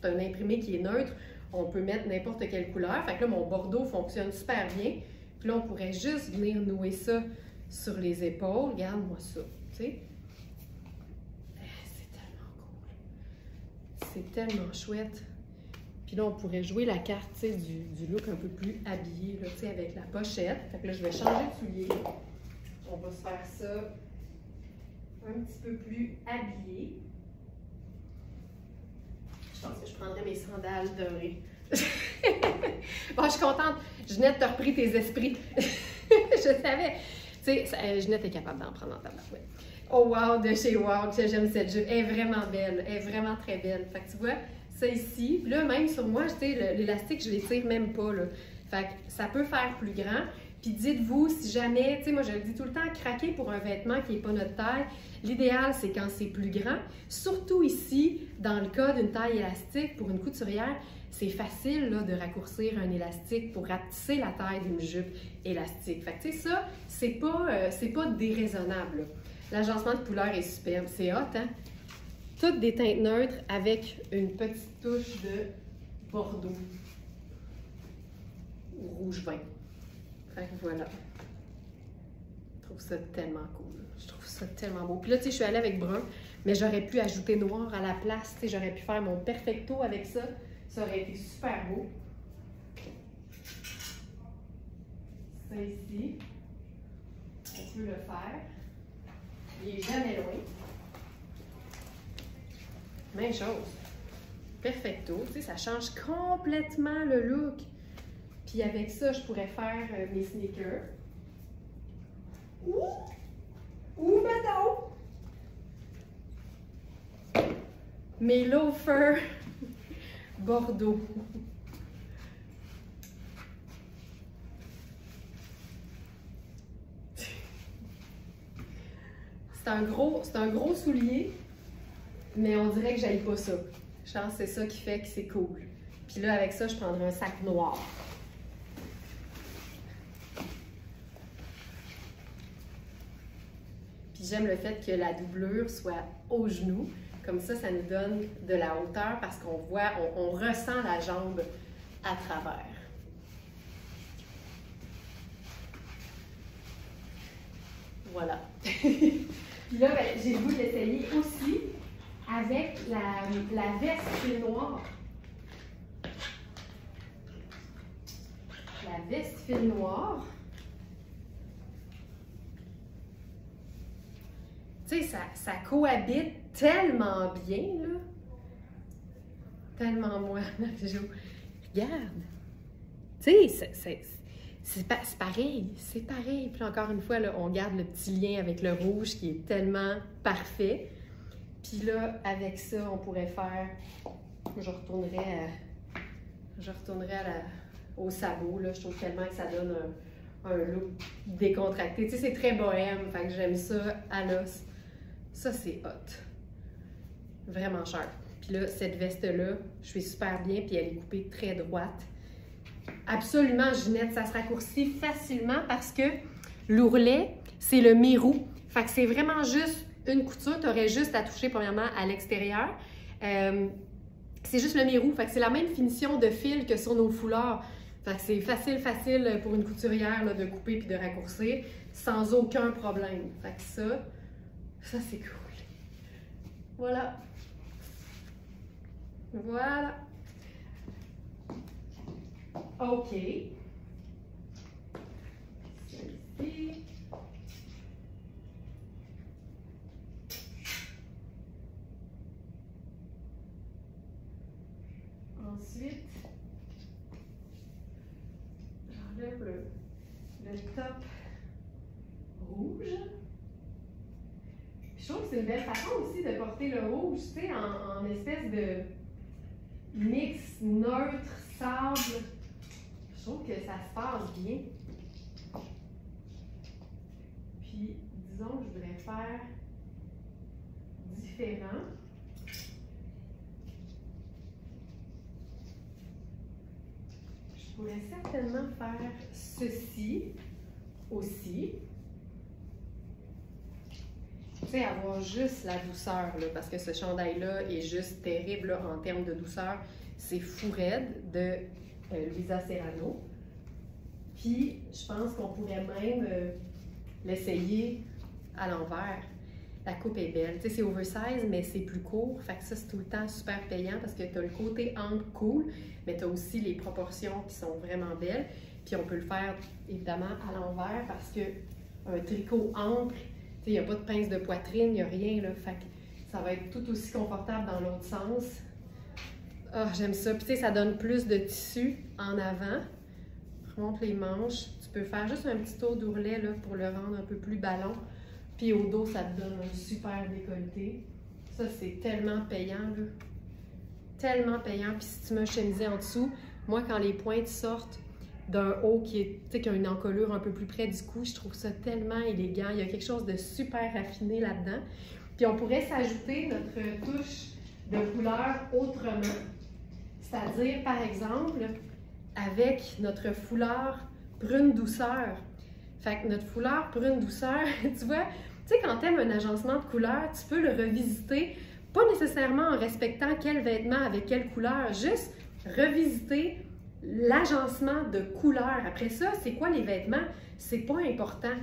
un imprimé qui est neutre, on peut mettre n'importe quelle couleur. Fait que là, mon bordeaux fonctionne super bien. Puis là, on pourrait juste venir nouer ça sur les épaules. Regarde-moi ça, tu sais. C'est tellement cool. C'est tellement chouette. Puis là, on pourrait jouer la carte, tu sais, du look un peu plus habillé, là, tu sais, avec la pochette. Fait que là, je vais changer de soulier. On va se faire ça un petit peu plus habillé. Je pense que je prendrais mes sandales dorées. Bon, je suis contente. Ginette, t'as repris tes esprits. Je savais. Tu sais, Ginette est capable d'en prendre en tabarouette. Oh wow, de chez Wow, j'aime cette jupe. Elle est vraiment belle. Elle est vraiment très belle. Fait que tu vois, ça ici, là, même sur moi, tu sais, l'élastique, je l'étire même pas, là. Fait que ça peut faire plus grand. Puis dites-vous, si jamais, tu sais, moi je le dis tout le temps, craquer pour un vêtement qui n'est pas notre taille, l'idéal c'est quand c'est plus grand. Surtout ici, dans le cas d'une taille élastique, pour une couturière, c'est facile là, de raccourcir un élastique pour ratisser la taille d'une jupe élastique. Fait que tu sais, ça, c'est pas déraisonnable. L'agencement de couleur est superbe, c'est hot, hein? Toutes des teintes neutres avec une petite touche de bordeaux ou rouge vin. Fait que voilà. Je trouve ça tellement cool. Je trouve ça tellement beau. Puis là, tu sais, je suis allée avec brun, mais j'aurais pu ajouter noir à la place. Tu sais, j'aurais pu faire mon perfecto avec ça. Ça aurait été super beau. Ça ici, on peut le faire. Il n'est jamais loin. Même chose. Perfecto. Tu sais, ça change complètement le look. Puis avec ça, je pourrais faire mes sneakers. Ou maintenant, mes loafers bordeaux. C'est un gros soulier, mais on dirait que j'aille pas ça. Je pense que c'est ça qui fait que c'est cool. Puis là, avec ça, je prendrai un sac noir. Puis j'aime le fait que la doublure soit au genou. Comme ça nous donne de la hauteur parce qu'on voit, on ressent la jambe à travers. Voilà. Puis là, ben, j'ai le goût de l'essayer aussi avec la veste fil noir. La veste fil noir. Tu sais, ça cohabite tellement bien, là. Tellement moi, Marie-Jo. Regarde. Tu sais, c'est pareil. C'est pareil. Puis encore une fois, là, on garde le petit lien avec le rouge qui est tellement parfait. Puis là, avec ça, on pourrait faire... Je retournerais au sabot, là. Je trouve tellement que ça donne un look décontracté. Tu sais, c'est très bohème. Fait que j'aime ça à l'os. Ça, c'est hot. Vraiment cher. Puis là, cette veste-là, je suis super bien, puis elle est coupée très droite. Absolument, Ginette, ça se raccourcit facilement parce que l'ourlet, c'est le mérou. Fait que c'est vraiment juste une couture. Tu aurais juste à toucher, premièrement, à l'extérieur. C'est juste le mérou. Fait que c'est la même finition de fil que sur nos foulards. Fait que c'est facile pour une couturière là, de couper puis de raccourcir sans aucun problème. Fait que ça c'est cool. Voilà. Voilà. OK. Ici. Ensuite, j'enlève le top rouge. Je trouve que c'est une belle façon aussi de porter le rouge, tu sais, en espèce de mix neutre, sable. Je trouve que ça se passe bien. Puis, disons que je voudrais faire différent. Je pourrais certainement faire ceci aussi. Tu sais, avoir juste la douceur, là, parce que ce chandail-là est juste terrible là, en termes de douceur. c'est Fou raide de Luisa Serrano. Puis, je pense qu'on pourrait même l'essayer à l'envers. La coupe est belle. Tu sais, c'est oversize, mais c'est plus court. Fait que ça, c'est tout le temps super payant parce que tu as le côté ample cool, mais tu as aussi les proportions qui sont vraiment belles. Puis on peut le faire, évidemment, à l'envers parce que un tricot ample, tu sais, il n'y a pas de pince de poitrine, il n'y a rien, là. Fait que ça va être tout aussi confortable dans l'autre sens. Ah, j'aime ça. Puis tu sais, ça donne plus de tissu en avant. Remonte les manches. Tu peux faire juste un petit tour d'ourlet, là, pour le rendre un peu plus ballon. Puis au dos, ça te donne un super décolleté. Ça, c'est tellement payant, là. Tellement payant. Puis si tu mets chemisé en dessous, moi, quand les pointes sortent d'un haut qui a une encolure un peu plus près du cou, je trouve ça tellement élégant. Il y a quelque chose de super raffiné là-dedans. Puis on pourrait s'ajouter notre touche de couleur autrement. C'est-à-dire, par exemple, avec notre foulard prune douceur. Fait que notre foulard prune douceur, tu vois, tu sais, quand tu aimes un agencement de couleurs, tu peux le revisiter, pas nécessairement en respectant quel vêtement avec quelle couleur, juste revisiter l'agencement de couleurs. Après ça, c'est quoi les vêtements? C'est pas important.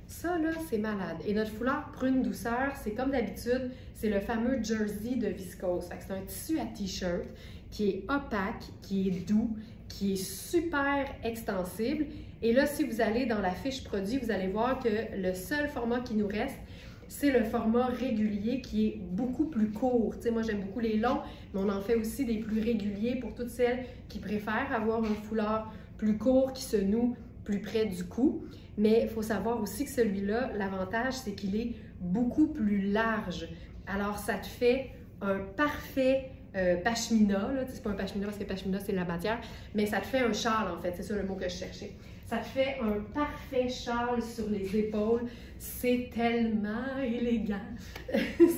Ça, là, c'est malade. Et notre foulard prune douceur, c'est comme d'habitude, c'est le fameux jersey de viscose. Fait que c'est un tissu à t-shirt qui est opaque, qui est doux, qui est super extensible. Et là, si vous allez dans la fiche produit, vous allez voir que le seul format qui nous reste, c'est le format régulier qui est beaucoup plus court. Tu sais, moi, j'aime beaucoup les longs, mais on en fait aussi des plus réguliers pour toutes celles qui préfèrent avoir un foulard plus court qui se noue plus près du cou. Mais il faut savoir aussi que celui-là, l'avantage, c'est qu'il est beaucoup plus large. Alors, ça te fait un parfait pashmina. C'est pas un pashmina parce que pashmina, c'est la matière, mais ça te fait un châle, en fait. C'est ça le mot que je cherchais. Ça te fait un parfait châle sur les épaules. C'est tellement élégant.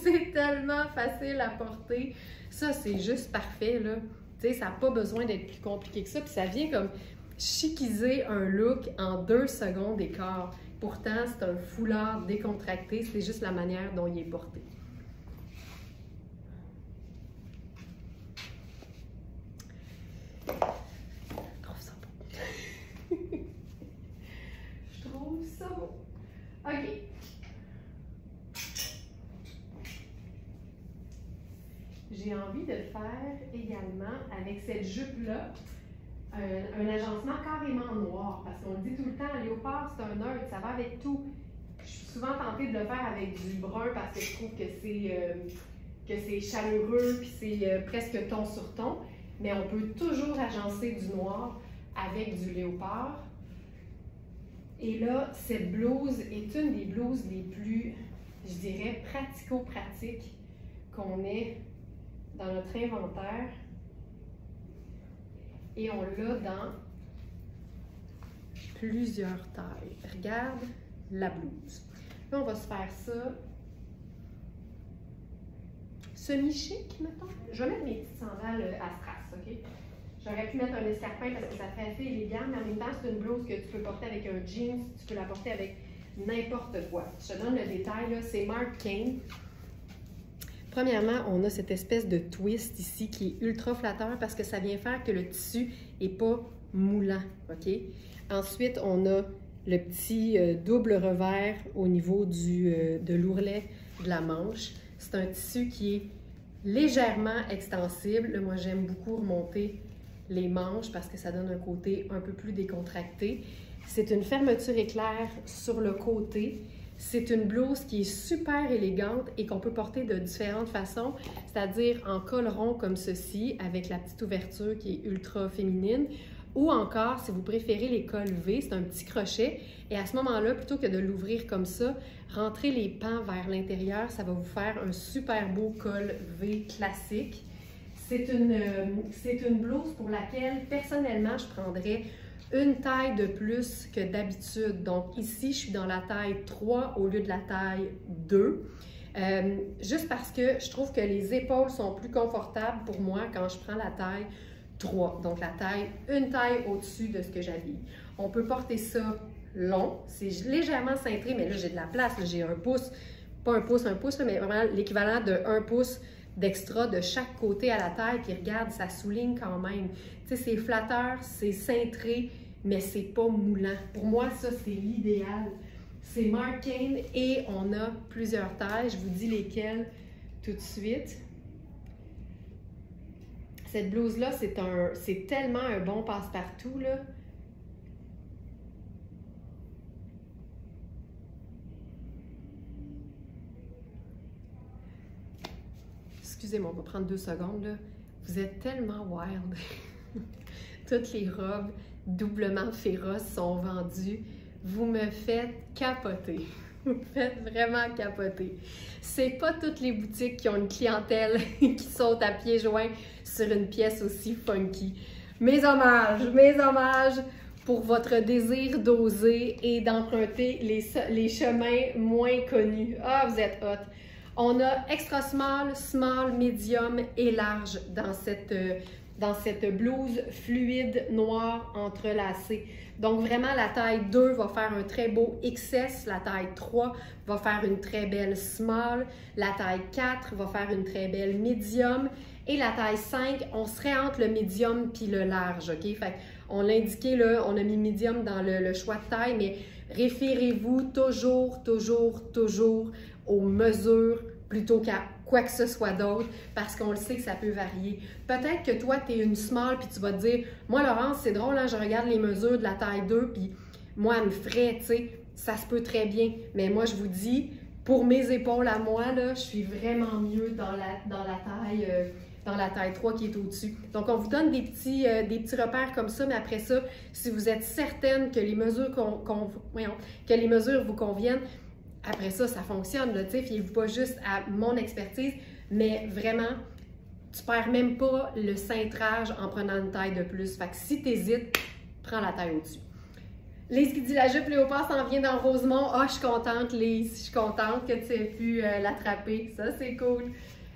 C'est tellement facile à porter. Ça, c'est juste parfait, là. Tu sais, ça n'a pas besoin d'être plus compliqué que ça. Puis ça vient comme chiquiser un look en 2 secondes et quart. Pourtant, c'est un foulard décontracté. C'est juste la manière dont il est porté. Ça va. OK. J'ai envie de faire également, avec cette jupe-là, un agencement carrément noir. Parce qu'on dit tout le temps, léopard, c'est un neutre, ça va avec tout. Je suis souvent tentée de le faire avec du brun parce que je trouve que c'est chaleureux puis c'est presque ton sur ton. Mais on peut toujours agencer du noir avec du léopard. Et là, cette blouse est une des blouses les plus, je dirais, pratico-pratiques qu'on ait dans notre inventaire. Et on l'a dans plusieurs tailles. Regarde la blouse. Là, on va se faire ça semi-chic, mettons. Je vais mettre mes petites sandales à strass, OK? J'aurais pu mettre un escarpin parce que ça fait assez élégant, mais en même temps, c'est une blouse que tu peux porter avec un jeans, tu peux la porter avec n'importe quoi. Je te donne le détail, là, c'est Marc Kane. Premièrement, on a cette espèce de twist ici qui est ultra flatteur parce que ça vient faire que le tissu n'est pas moulant, OK? Ensuite, on a le petit double revers au niveau de l'ourlet de la manche. C'est un tissu qui est légèrement extensible. Là, moi, j'aime beaucoup remonter les manches parce que ça donne un côté un peu plus décontracté. C'est une fermeture éclair sur le côté. C'est une blouse qui est super élégante et qu'on peut porter de différentes façons, c'est-à-dire en col rond comme ceci, avec la petite ouverture qui est ultra féminine, ou encore, si vous préférez les cols V, c'est un petit crochet, et à ce moment-là, plutôt que de l'ouvrir comme ça, rentrez les pans vers l'intérieur, ça va vous faire un super beau col V classique. C'est une blouse pour laquelle, personnellement, je prendrais une taille de plus que d'habitude. Donc ici, je suis dans la taille 3 au lieu de la taille 2. Juste parce que je trouve que les épaules sont plus confortables pour moi quand je prends la taille 3. Donc une taille au-dessus de ce que j'habille. On peut porter ça long. C'est légèrement cintré, mais là, j'ai de la place. J'ai un pouce, pas un pouce, mais vraiment l'équivalent de 1 pouce d'extra de chaque côté à la taille, puis regarde, ça souligne quand même. Tu sais, c'est flatteur, c'est cintré, mais c'est pas moulant. Pour moi, ça, c'est l'idéal. C'est Marc Cain et on a plusieurs tailles. Je vous dis lesquelles tout de suite. Cette blouse-là, c'est tellement un bon passe-partout, là. Excusez-moi, on va prendre 2 secondes, là. Vous êtes tellement wild. Toutes les robes doublement féroces sont vendues. Vous me faites capoter. Vous me faites vraiment capoter. C'est pas toutes les boutiques qui ont une clientèle qui saute à pieds joints sur une pièce aussi funky. Mes hommages pour votre désir d'oser et d'emprunter les chemins moins connus. Ah, vous êtes hot! On a extra small, small, medium et large dans cette blouse fluide noire entrelacée. Donc vraiment, la taille 2 va faire un très beau XS, la taille 3 va faire une très belle small, la taille 4 va faire une très belle medium et la taille 5, on serait entre le medium puis le large, ok? Fait on l'a indiqué là, on a mis medium dans le choix de taille, mais référez-vous toujours aux mesures plutôt qu'à quoi que ce soit d'autre, parce qu'on le sait que ça peut varier. Peut-être que toi, tu es une small, puis tu vas te dire, moi, Laurence, c'est drôle, hein, je regarde les mesures de la taille 2, puis moi, elle me ferait, tu sais, ça se peut très bien. Mais moi, je vous dis, pour mes épaules à moi, là, je suis vraiment mieux dans la taille 3 qui est au-dessus. Donc, on vous donne des petits repères comme ça, mais après ça, si vous êtes certaine que les mesures, que les mesures vous conviennent, après ça, ça fonctionne, tu sais, fiez-vous pas juste à mon expertise, mais vraiment, tu perds même pas le cintrage en prenant une taille de plus. Fait que si tu hésites, prends la taille au-dessus. Lise qui dit la jupe léopard s'en vient dans Rosemont. Ah, je suis contente, Lise, je suis contente que tu aies pu l'attraper. Ça, c'est cool.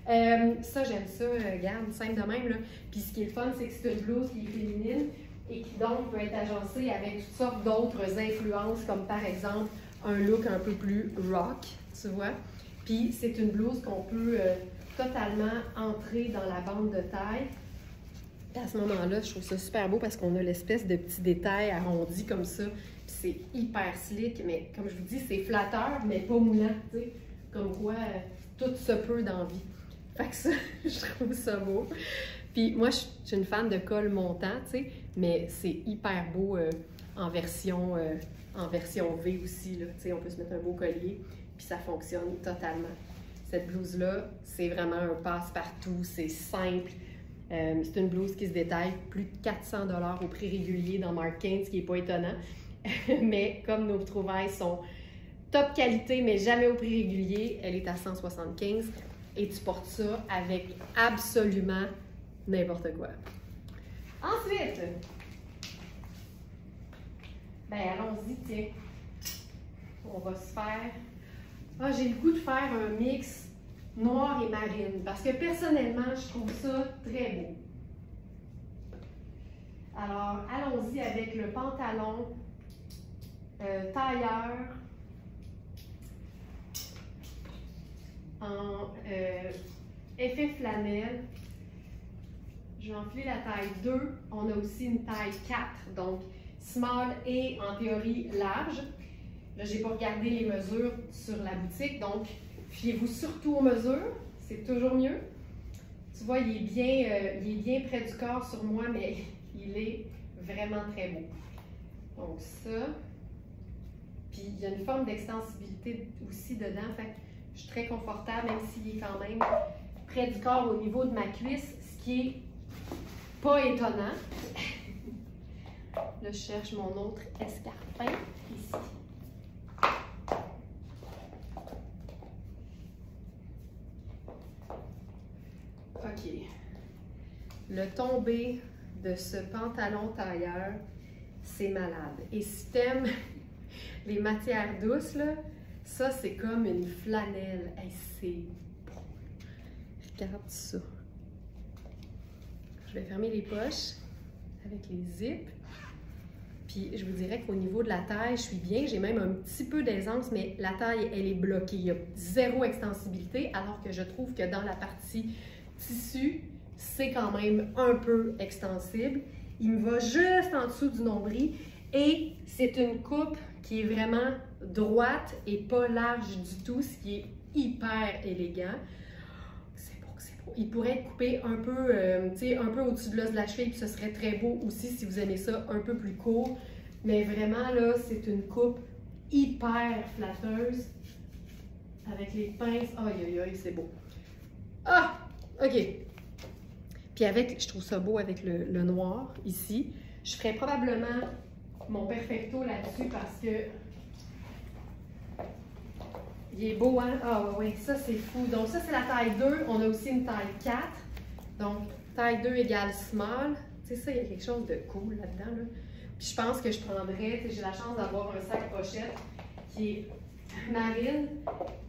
Ça, j'aime ça, regarde, simple de même, là. Puis ce qui est le fun, c'est que c'est une blouse qui est féminine et qui donc peut être agencée avec toutes sortes d'autres influences, comme par exemple un look un peu plus rock, tu vois. Puis c'est une blouse qu'on peut totalement entrer dans la bande de taille. Et à ce moment-là, je trouve ça super beau parce qu'on a l'espèce de petits détails arrondis comme ça. Puis c'est hyper slick, mais comme je vous dis, c'est flatteur, mais pas moulant, tu sais. Comme quoi, tout se peut dans la vie. Fait que ça, je trouve ça beau. Puis moi, je suis une fan de col montant, tu sais, mais c'est hyper beau en version V aussi, là. Tu sais, on peut se mettre un beau collier, puis ça fonctionne totalement. Cette blouse-là, c'est vraiment un passe-partout, c'est simple. C'est une blouse qui se détaille plus de 400 $ au prix régulier dans Marc Cain, ce qui n'est pas étonnant. Mais comme nos trouvailles sont top qualité, mais jamais au prix régulier, elle est à 175 et tu portes ça avec absolument n'importe quoi. Ensuite, ben allons-y, tiens. On va se faire... Ah, j'ai le goût de faire un mix noir et marine, parce que personnellement, je trouve ça très beau. Alors, allons-y avec le pantalon tailleur en effet flanelle. Je vais enfiler la taille 2. On a aussi une taille 4, donc small et en théorie large. Là, je n'ai pas regardé les mesures sur la boutique, donc fiez-vous surtout aux mesures, c'est toujours mieux. Tu vois, il est bien près du corps sur moi, mais il est vraiment très beau. Donc ça, puis il y a une forme d'extensibilité aussi dedans, fait que je suis très confortable, même s'il est quand même près du corps au niveau de ma cuisse, ce qui est pas étonnant. Là, je cherche mon autre escarpin ici. OK. Le tombé de ce pantalon tailleur, c'est malade. Et si t'aimes les matières douces, là, ça, c'est comme une flanelle. Hey, c'est beau. Regarde ça. Je vais fermer les poches avec les zips. Puis je vous dirais qu'au niveau de la taille, je suis bien. J'ai même un petit peu d'aisance, mais la taille, elle est bloquée. Il y a zéro extensibilité, alors que je trouve que dans la partie tissu, c'est quand même un peu extensible. Il me va juste en dessous du nombril et c'est une coupe qui est vraiment droite et pas large du tout, ce qui est hyper élégant. C'est beau, c'est beau. Il pourrait être coupé un peu, un peu au-dessus de l'os de la cheville, puis ce serait très beau aussi si vous aimez ça un peu plus court. Mais vraiment, là, c'est une coupe hyper flatteuse avec les pinces. Aïe, aïe, aïe, c'est beau. Ah! OK. Puis avec, je trouve ça beau avec le noir ici. Je ferais probablement mon perfecto là-dessus parce que il est beau, hein? Ah oui, ça c'est fou. Donc ça c'est la taille 2. On a aussi une taille 4. Donc taille 2 égale small. Tu sais, ça, il y a quelque chose de cool là-dedans. Là. Puis je pense que je prendrais, j'ai la chance d'avoir un sac pochette qui est marine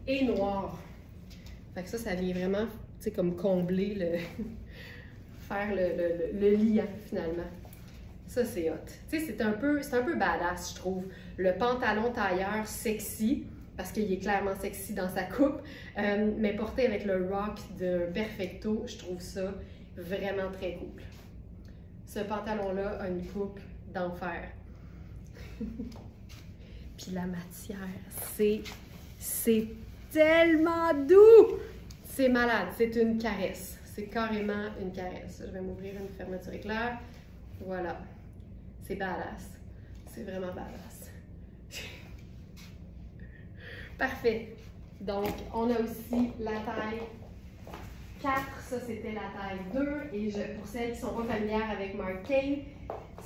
et noir. Fait que ça vient vraiment, tu sais, comme combler le... faire le liant, finalement. Ça, c'est hot. Tu sais, c'est un peu badass, je trouve. Le pantalon tailleur sexy, parce qu'il est clairement sexy dans sa coupe, mais porté avec le rock d'un perfecto, je trouve ça vraiment très cool. Ce pantalon-là a une coupe d'enfer. Puis la matière, c'est tellement doux! C'est malade, c'est une caresse. C'est carrément une caresse. Je vais m'ouvrir une fermeture éclair. Voilà. C'est badass. C'est vraiment badass. Parfait. Donc, on a aussi la taille 4. Ça, c'était la taille 2. Et pour celles qui ne sont pas familières avec Marc Cain,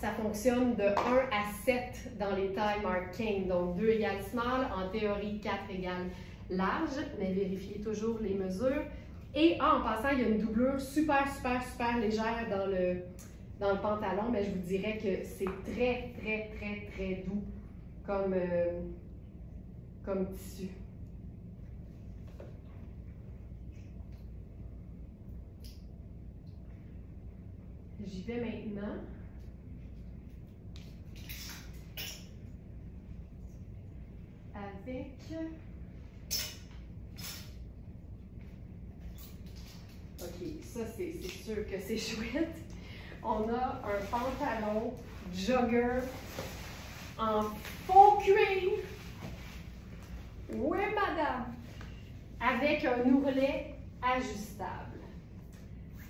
ça fonctionne de 1 à 7 dans les tailles Marc Cain. Donc, 2 égale small. En théorie, 4 égale large. Mais vérifiez toujours les mesures. Et en passant, il y a une doublure super légère dans le pantalon, mais je vous dirais que c'est très doux comme tissu. J'y vais maintenant. Avec... OK, ça c'est sûr que c'est chouette. On a un pantalon jogger en faux cuir. Oui, madame! Avec un ourlet ajustable.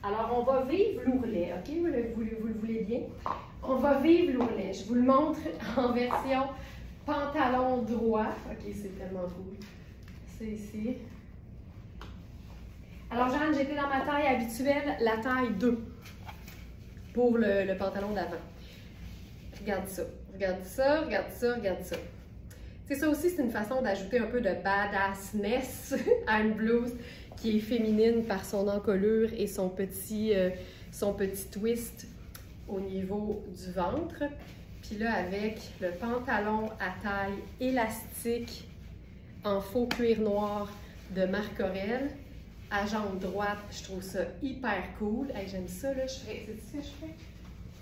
Alors, on va vivre l'ourlet, OK? Vous le voulez bien? On va vivre l'ourlet. Je vous le montre en version pantalon droit. OK, c'est tellement cool. C'est ici. Alors, Jeanne, j'étais dans ma taille habituelle, la taille 2 pour le pantalon d'avant. Regarde ça, regarde ça, regarde ça, regarde ça. C'est ça aussi, c'est une façon d'ajouter un peu de badassness à une blouse qui est féminine par son encolure et son petit twist au niveau du ventre. Puis là, avec le pantalon à taille élastique en faux cuir noir de Marc Aurèle, à jambe droite, je trouve ça hyper cool. Hey, j'aime ça, là. C'est ce que je ferais?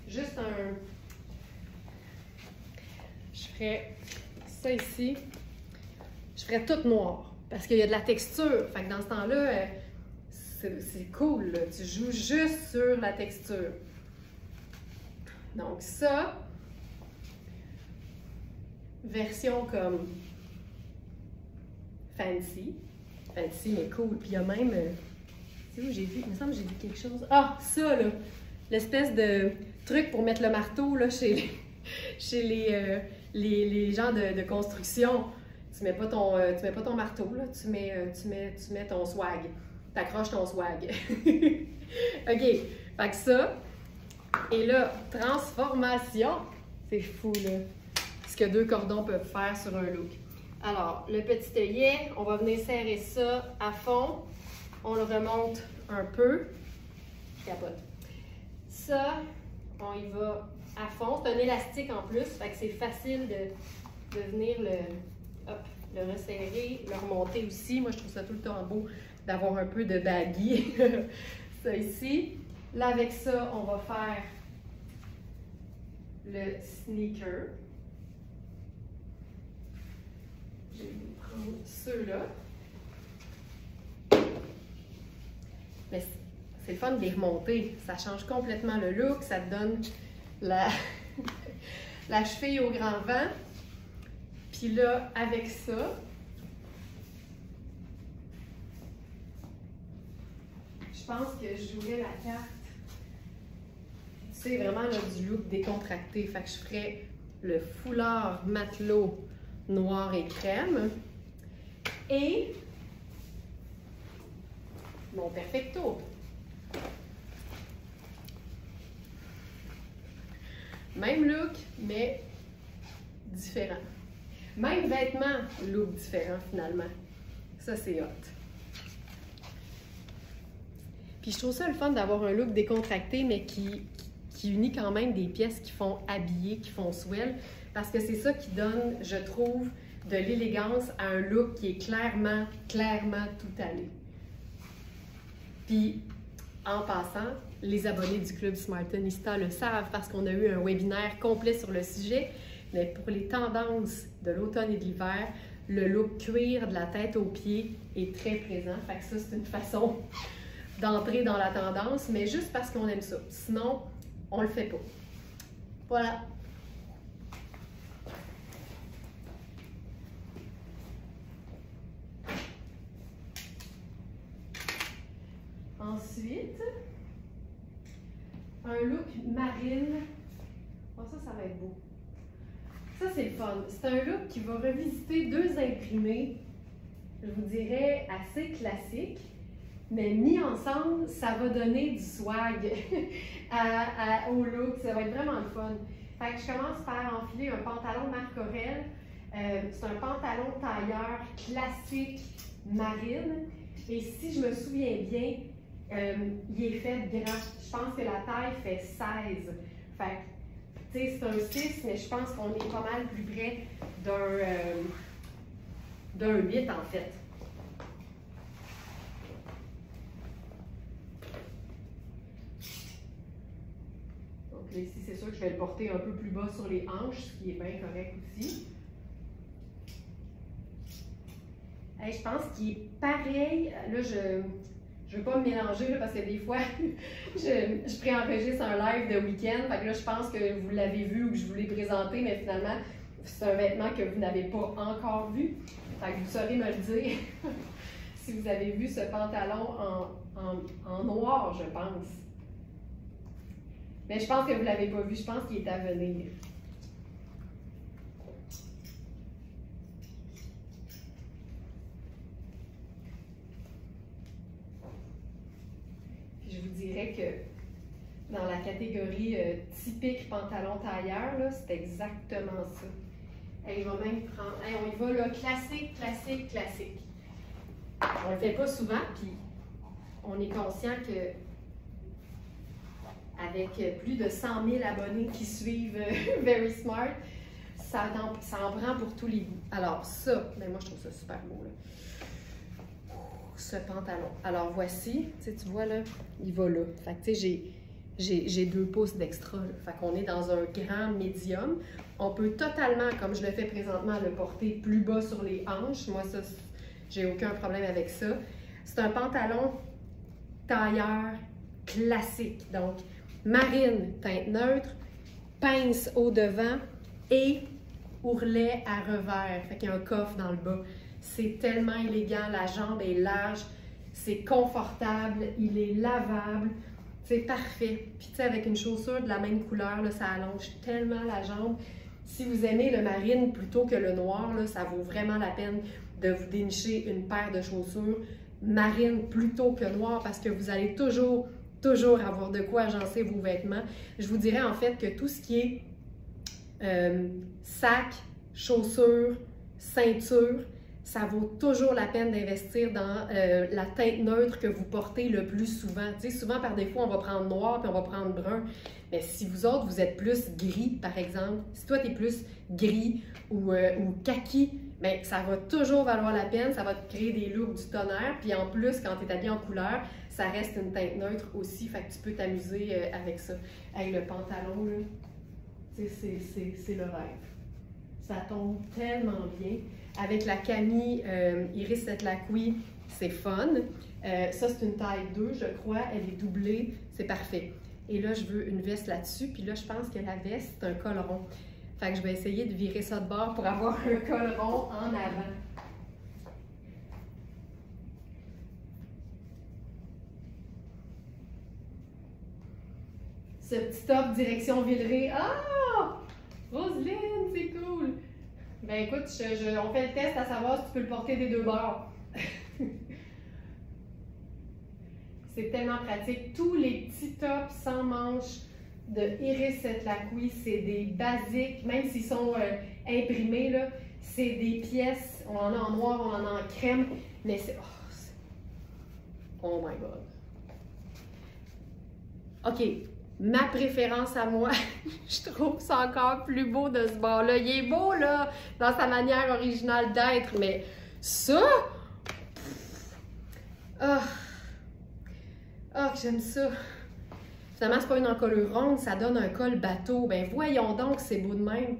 Juste un... Je ferais ça ici. Je ferais tout noir. Parce qu'il y a de la texture. Fait que dans ce temps-là, c'est cool, là. Tu joues juste sur la texture. Donc ça, version comme fancy. Fancy, mais cool. Puis il y a même... c'est où j'ai vu? Il me semble que j'ai vu quelque chose. Ah, ça, là! L'espèce de truc pour mettre le marteau, là, chez les gens de construction. Tu mets pas ton marteau, là. Tu mets ton swag. T'accroches ton swag. OK. Fait que ça. Et là, transformation. C'est fou, là. Ce que 2 cordons peuvent faire sur un look. Alors, le petit œillet, on va venir serrer ça à fond. On le remonte un peu. Je capote. Ça, on y va à fond. C'est un élastique en plus, fait que c'est facile de venir le resserrer, le remonter aussi. Moi, je trouve ça tout le temps beau d'avoir un peu de baggy. Ça ici. Là, avec ça, on va faire le sneaker. Je vais prendre ceux-là. Mais c'est le fun de les remonter. Ça change complètement le look. Ça te donne la, la cheville au grand vent. Puis là, avec ça, je pense que je jouerais la carte. C'est vraiment là, du look décontracté. Fait que je ferais le foulard matelot noir et crème. Et mon perfecto. Même look, mais différent. Même vêtement, look différent finalement. Ça, c'est hot. Puis je trouve ça le fun d'avoir un look décontracté, mais qui unit quand même des pièces qui font habiller, qui font swell, parce que c'est ça qui donne, je trouve, de l'élégance à un look qui est clairement tout allé. Puis, en passant, les abonnés du Club Smartonista le savent parce qu'on a eu un webinaire complet sur le sujet, mais pour les tendances de l'automne et de l'hiver, le look cuir de la tête aux pieds est très présent. Fait que ça, c'est une façon d'entrer dans la tendance, mais juste parce qu'on aime ça. Sinon, on le fait pas. Voilà. Ensuite, un look marine. Oh, ça va être beau. Ça, c'est le fun. C'est un look qui va revisiter deux imprimés, je vous dirais, assez classiques, mais mis ensemble, ça va donner du swag au look. Ça va être vraiment le fun. Fait que je commence par enfiler un pantalon Marc Aurèle. C'est un pantalon tailleur classique marine. Et si je me souviens bien, il est fait grand. Je pense que la taille fait 16. Fait que, tu sais, c'est un 6, mais je pense qu'on est pas mal plus près d'un 8 en fait. Donc là, ici, c'est sûr que je vais le porter un peu plus bas sur les hanches, ce qui est bien correct aussi. Hey, je pense qu'il est pareil. Là, je ne veux pas me mélanger là, parce que des fois, je préenregistre un live de week-end. Fait que là, je pense que vous l'avez vu ou que je vous l'ai présenté, mais finalement, c'est un vêtement que vous n'avez pas encore vu. Fait que vous saurez me le dire si vous avez vu ce pantalon en noir, je pense. Mais je pense que vous ne l'avez pas vu. Je pense qu'il est à venir. Je vous dirais que dans la catégorie typique pantalon tailleur, c'est exactement ça. Et il va même prendre, on y va là, classique. On ne le fait pas souvent, puis on est conscient que avec plus de 100 000 abonnés qui suivent Very Smart, ça en prend pour tous les goûts. Alors ça, ben moi je trouve ça super beau là. Ce pantalon. Alors voici, tu vois là, il va là. Fait que tu sais, j'ai 2 pouces d'extra. Fait qu'on est dans un grand médium. On peut totalement, comme je le fais présentement, le porter plus bas sur les hanches. Moi, ça, j'ai aucun problème avec ça. C'est un pantalon tailleur classique. Donc, marine, teinte neutre, pince au devant et ourlet à revers. Fait qu'il y a un coffre dans le bas. C'est tellement élégant, la jambe est large, c'est confortable, il est lavable, c'est parfait. Puis tu sais, avec une chaussure de la même couleur, là, ça allonge tellement la jambe. Si vous aimez le marine plutôt que le noir, là, ça vaut vraiment la peine de vous dénicher une paire de chaussures marine plutôt que noir parce que vous allez toujours avoir de quoi agencer vos vêtements. Je vous dirais en fait que tout ce qui est sac, chaussures, ceinture, ça vaut toujours la peine d'investir dans la teinte neutre que vous portez le plus souvent. Tu sais, souvent, par défaut, on va prendre noir puis on va prendre brun. Mais si vous autres, vous êtes plus gris, par exemple, si toi, tu es plus gris ou kaki, bien, ça va toujours valoir la peine. Ça va te créer des looks du tonnerre. Puis en plus, quand tu es habillé en couleur, ça reste une teinte neutre aussi. Fait que tu peux t'amuser avec ça. Avec le pantalon, là. c'est le rêve. Ça tombe tellement bien. Avec la Camille Iris Setlaqui, c'est fun. Ça, c'est une taille 2, je crois. Elle est doublée. C'est parfait. Et là, je veux une veste là-dessus. Puis là, je pense que la veste, c'est un col rond. Fait que je vais essayer de virer ça de bord pour avoir un col rond en avant. Ce petit top direction Villeray. Ah! Roselyne, c'est cool! Ben écoute, on fait le test à savoir si tu peux le porter des deux bords. C'est tellement pratique. Tous les petits tops sans manches de Iris Setlaqui, c'est des basiques, même s'ils sont imprimés, là, c'est des pièces. On en a en noir, on en a en crème, mais c'est... Oh my God! OK. Ma préférence à moi, je trouve ça encore plus beau de ce bord-là. Il est beau, là, dans sa manière originale d'être, mais ça... que j'aime ça. Finalement, c'est pas une encolure ronde, ça donne un col bateau. Ben voyons donc, c'est beau de même.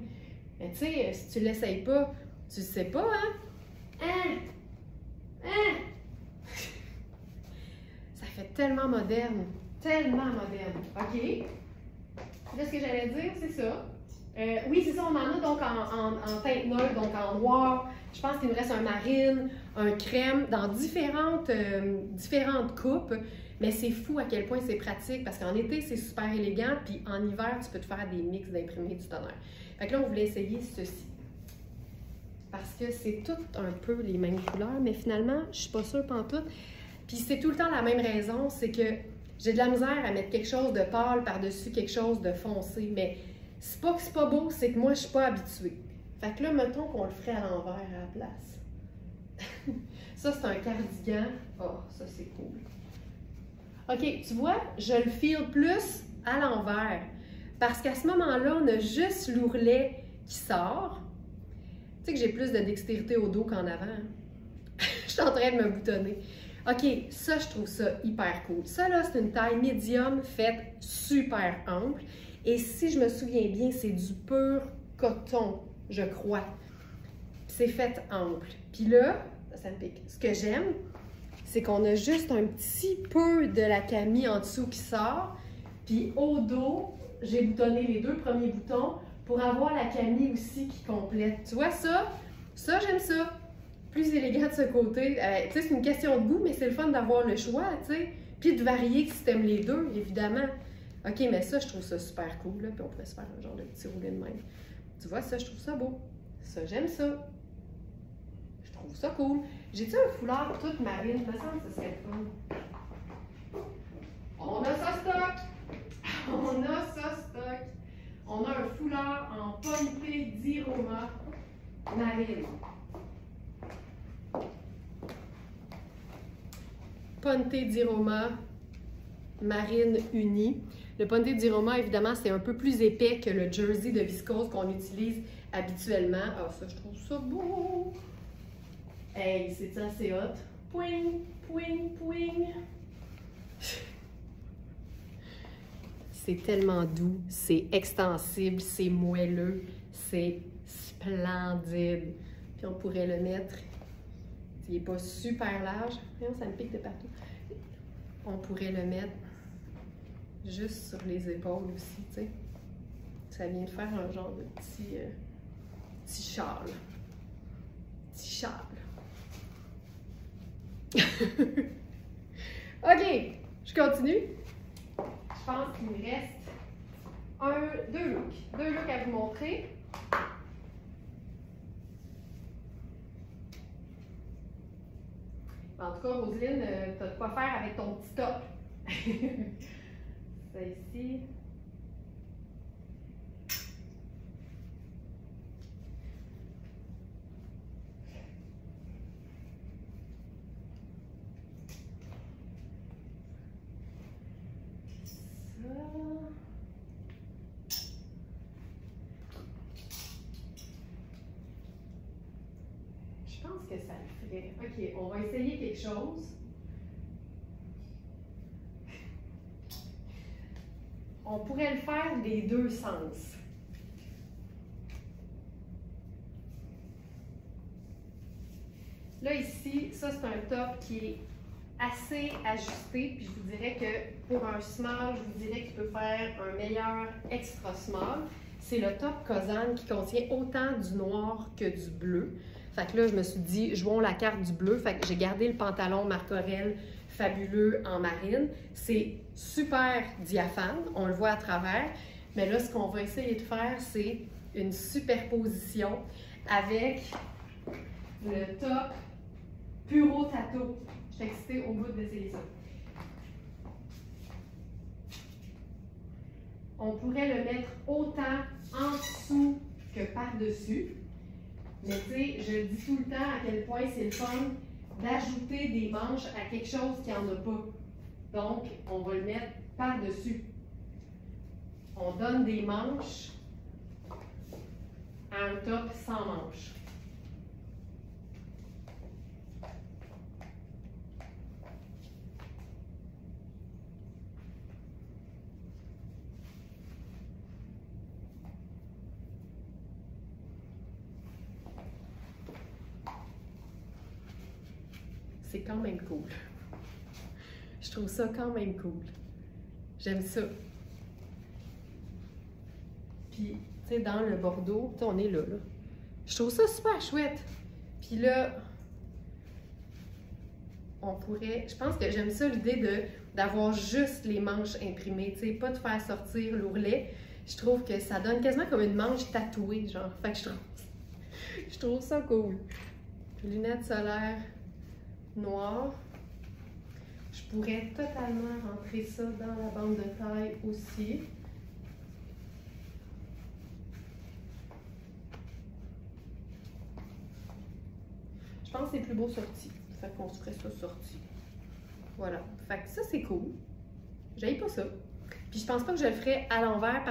Mais tu sais, si tu l'essayes pas, tu le sais pas, hein? Ça fait tellement moderne. Tellement moderne. OK. Là, ce que j'allais dire, c'est ça. Oui, c'est ça, on en a donc en teinte neutre, donc en noir. Je pense qu'il nous reste un marine, un crème, dans différentes coupes. Mais c'est fou à quel point c'est pratique, parce qu'en été, c'est super élégant, puis en hiver, tu peux te faire des mix d'imprimés du tonnerre. Fait que là, on voulait essayer ceci. Parce que c'est tout un peu les mêmes couleurs, mais finalement, je suis pas sûre pantoute. Puis c'est tout le temps la même raison, c'est que j'ai de la misère à mettre quelque chose de pâle par-dessus quelque chose de foncé, mais c'est pas que c'est pas beau, c'est que moi, je suis pas habituée. Fait que là, mettons qu'on le ferait à l'envers à la place. Ça, c'est un cardigan. Oh, ça, c'est cool. OK, tu vois, je le feel plus à l'envers. Parce qu'à ce moment-là, on a juste l'ourlet qui sort. Tu sais que j'ai plus de dextérité au dos qu'en avant. Je suis en train de me boutonner. OK, ça, je trouve ça hyper cool. Ça, là, c'est une taille médium faite super ample. Et si je me souviens bien, c'est du pur coton, je crois. C'est fait ample. Puis là, ça me pique. Ce que j'aime, c'est qu'on a juste un petit peu de la Camille en dessous qui sort. Puis au dos, j'ai boutonné les deux premiers boutons pour avoir la Camille aussi qui complète. Tu vois ça? Ça, j'aime ça. Plus élégant de ce côté. Tu sais, c'est une question de goût, mais c'est le fun d'avoir le choix, tu sais. Puis de varier si t'aimes les deux, évidemment. OK, mais ça, je trouve ça super cool, là. Puis on pourrait se faire un genre de petit roulé de même. Tu vois, ça, je trouve ça beau. Ça, j'aime ça. Je trouve ça cool. J'ai-tu un foulard toute marine? Il me semble que ce serait fun. On a ça stock! On a ça stock! On a un foulard en Ponte di Roma marine. Ponte di Roma marine unie. Le Ponte di Roma, évidemment, c'est un peu plus épais que le jersey de viscose qu'on utilise habituellement. Ah, ça, je trouve ça beau! Hey, c'est assez hot. Pouing, pouing, pouing. C'est tellement doux, c'est extensible, c'est moelleux, c'est splendide. Puis on pourrait le mettre, il n'est pas super large, ça me pique de partout. On pourrait le mettre juste sur les épaules aussi, tu sais. Ça vient de faire un genre de petit châle. Petit châle. OK, je continue. Je pense qu'il me reste deux looks à vous montrer. En tout cas, Roselyne, tu as de quoi faire avec ton petit top. Ça ici. Je pense que ça le ferait. OK, on va essayer quelque chose. On pourrait le faire des deux sens. Là, ici, ça, c'est un top qui est assez ajusté. Puis je vous dirais que pour un small, je vous dirais qu'il peut faire un meilleur extra small. C'est le top Kozan qui contient autant du noir que du bleu. Fait que là, je me suis dit, jouons la carte du bleu. Fait que j'ai gardé le pantalon Marc Aurèle fabuleux en marine. C'est super diaphane, on le voit à travers. Mais là, ce qu'on va essayer de faire, c'est une superposition avec le top Puro Tato. Je suis excitée au bout d'essayer ça. On pourrait le mettre autant en dessous que par-dessus. Mais tu sais, je le dis tout le temps à quel point c'est le fun d'ajouter des manches à quelque chose qui n'en a pas. Donc, on va le mettre par-dessus. On donne des manches à un top sans manches. C'est quand même cool. Je trouve ça quand même cool. J'aime ça. Puis, tu sais, dans le Bordeaux, on est là. Je trouve ça super chouette. Puis là, on pourrait... Je pense que j'aime ça l'idée d'avoir juste les manches imprimées, tu sais, pas de faire sortir l'ourlet. Je trouve que ça donne quasiment comme une manche tatouée, genre. Fait que je trouve ça cool. Lunettes solaires noires. Je pourrais totalement rentrer ça dans la bande de taille aussi. Je pense que c'est plus beau sorti. Fait qu'on se ferait ça sorti. Voilà. Fait que ça, c'est cool. J'aille pas ça. Puis je pense pas que je le ferais à l'envers,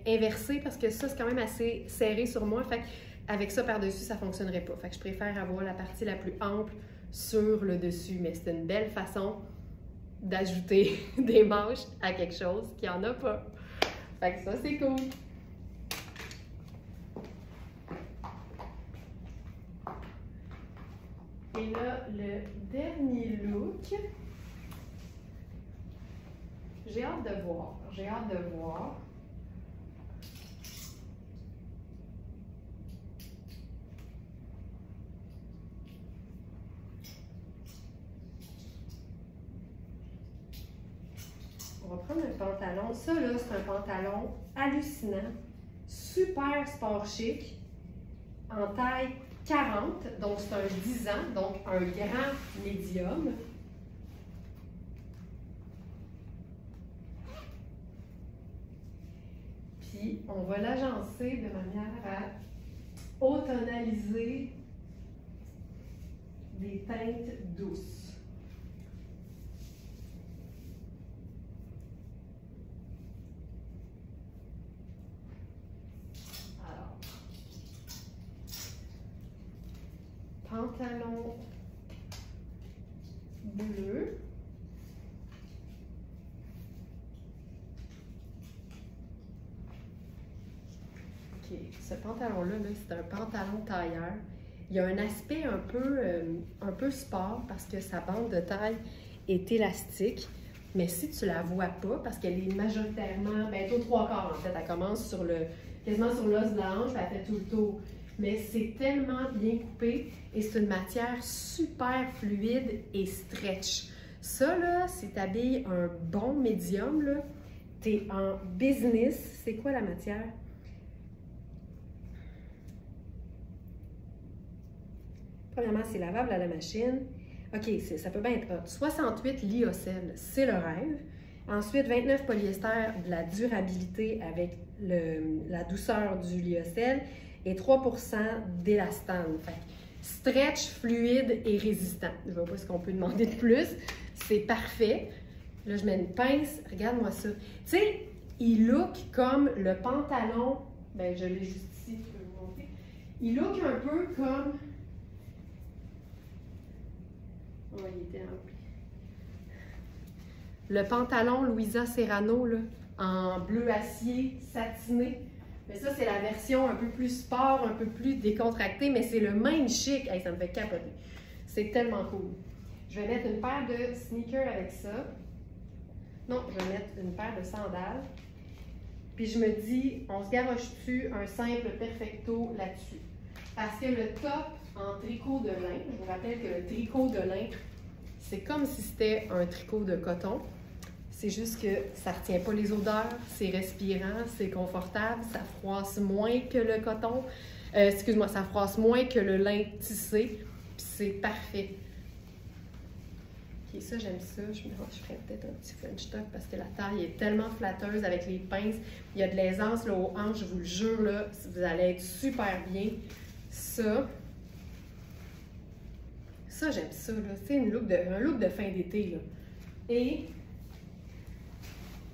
inversé, parce que ça, c'est quand même assez serré sur moi. Fait qu'avec ça par-dessus, ça fonctionnerait pas. Fait que je préfère avoir la partie la plus ample sur le dessus. Mais c'est une belle façon d'ajouter des manches à quelque chose qui en a pas. Fait que ça, c'est cool. Et là, le dernier look, j'ai hâte de voir. J'ai hâte de voir. On va prendre un pantalon. Ça, là, c'est un pantalon hallucinant, super sport chic, en taille 40, donc c'est un 10 ans, donc un grand médium. Puis, on va l'agencer de manière à automnaliser des teintes douces. Pantalon bleu. OK, ce pantalon-là, c'est un pantalon tailleur. Il y a un aspect un peu sport parce que sa bande de taille est élastique. Mais si tu la vois pas, parce qu'elle est majoritairement, au 3/4 en fait, elle commence quasiment sur l'os de la hanche, puis elle fait tout le tour. Mais c'est tellement bien coupé et c'est une matière super fluide et stretch. Ça, là, si tu habilles un bon médium, là, t'es en business. C'est quoi la matière? Premièrement, c'est lavable à la machine. OK, ça peut bien être hot. 68 lyocell, c'est le rêve. Ensuite, 29 polyester, de la durabilité avec la douceur du lyocell. Et 3% d'élastane. Stretch, fluide et résistant. Je ne vois pas ce qu'on peut demander de plus. C'est parfait. Là, je mets une pince. Regarde-moi ça. Tu sais, il look comme le pantalon. Je l'ai juste ici, je peux vous montrer. Il look un peu comme... Oh, il était rempli. Le pantalon Louisa Serrano, là, en bleu acier satiné. Mais ça, c'est la version un peu plus sport, un peu plus décontractée, mais c'est le même chic. Hey, ça me fait capoter. C'est tellement cool. Je vais mettre une paire de sneakers avec ça. Non, je vais mettre une paire de sandales. Puis je me dis, on se garoche-tu un simple perfecto là-dessus? Parce que le top en tricot de lin, je vous rappelle que le tricot de lin, c'est comme si c'était un tricot de coton. C'est juste que ça ne retient pas les odeurs, c'est respirant, c'est confortable, ça froisse moins que le coton. Excuse-moi, ça froisse moins que le lin tissé, puis c'est parfait. Ok, ça j'aime ça, je ferais peut-être un petit French tuck parce que la taille est tellement flatteuse avec les pinces. Il y a de l'aisance là aux hanches, je vous le jure, là, vous allez être super bien. Ça j'aime ça, là. C'est un look de fin d'été, là. Et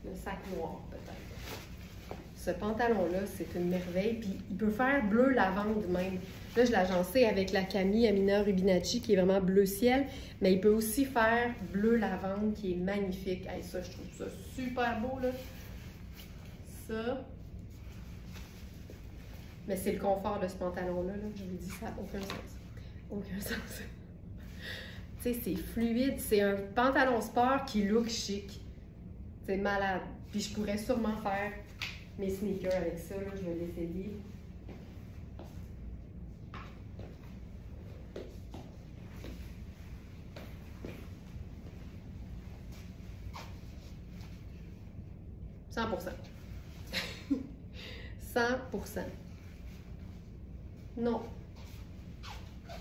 le sac noir, peut-être. Ce pantalon-là, c'est une merveille. Puis il peut faire bleu lavande même. Là, je l'ai agencé avec la Camille Amina Rubinacci qui est vraiment bleu ciel. Mais il peut aussi faire bleu lavande qui est magnifique. Hey, ça, je trouve ça super beau, là. Ça. Mais c'est le confort de ce pantalon-là, là. Je vous dis, ça n'a aucun sens. Aucun sens. Tu sais, c'est fluide. C'est un pantalon sport qui look chic. C'est malade. Puis je pourrais sûrement faire mes sneakers avec ça. Là. Je vais l'essayer. « 100%. 100%. Non.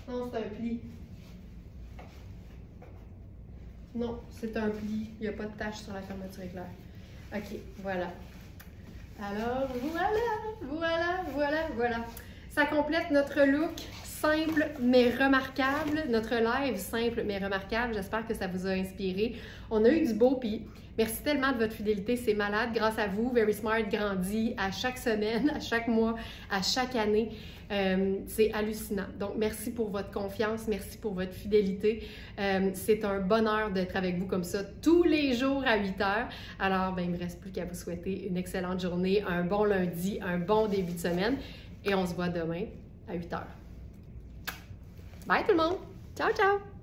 Non, c'est un pli. Non, c'est un pli. Il n'y a pas de tache sur la fermeture éclair. OK, voilà. Alors, voilà. Ça complète notre look simple mais remarquable. Notre live simple mais remarquable. J'espère que ça vous a inspiré. On a eu du beau, puis merci tellement de votre fidélité. C'est malade. Grâce à vous, Very Smart grandit à chaque semaine, à chaque mois, à chaque année. C'est hallucinant. Donc, merci pour votre confiance, merci pour votre fidélité. C'est un bonheur d'être avec vous comme ça tous les jours à 8 heures. Alors, ben, il ne me reste plus qu'à vous souhaiter une excellente journée, un bon lundi, un bon début de semaine. Et on se voit demain à 8 heures. Bye tout le monde! Ciao, ciao!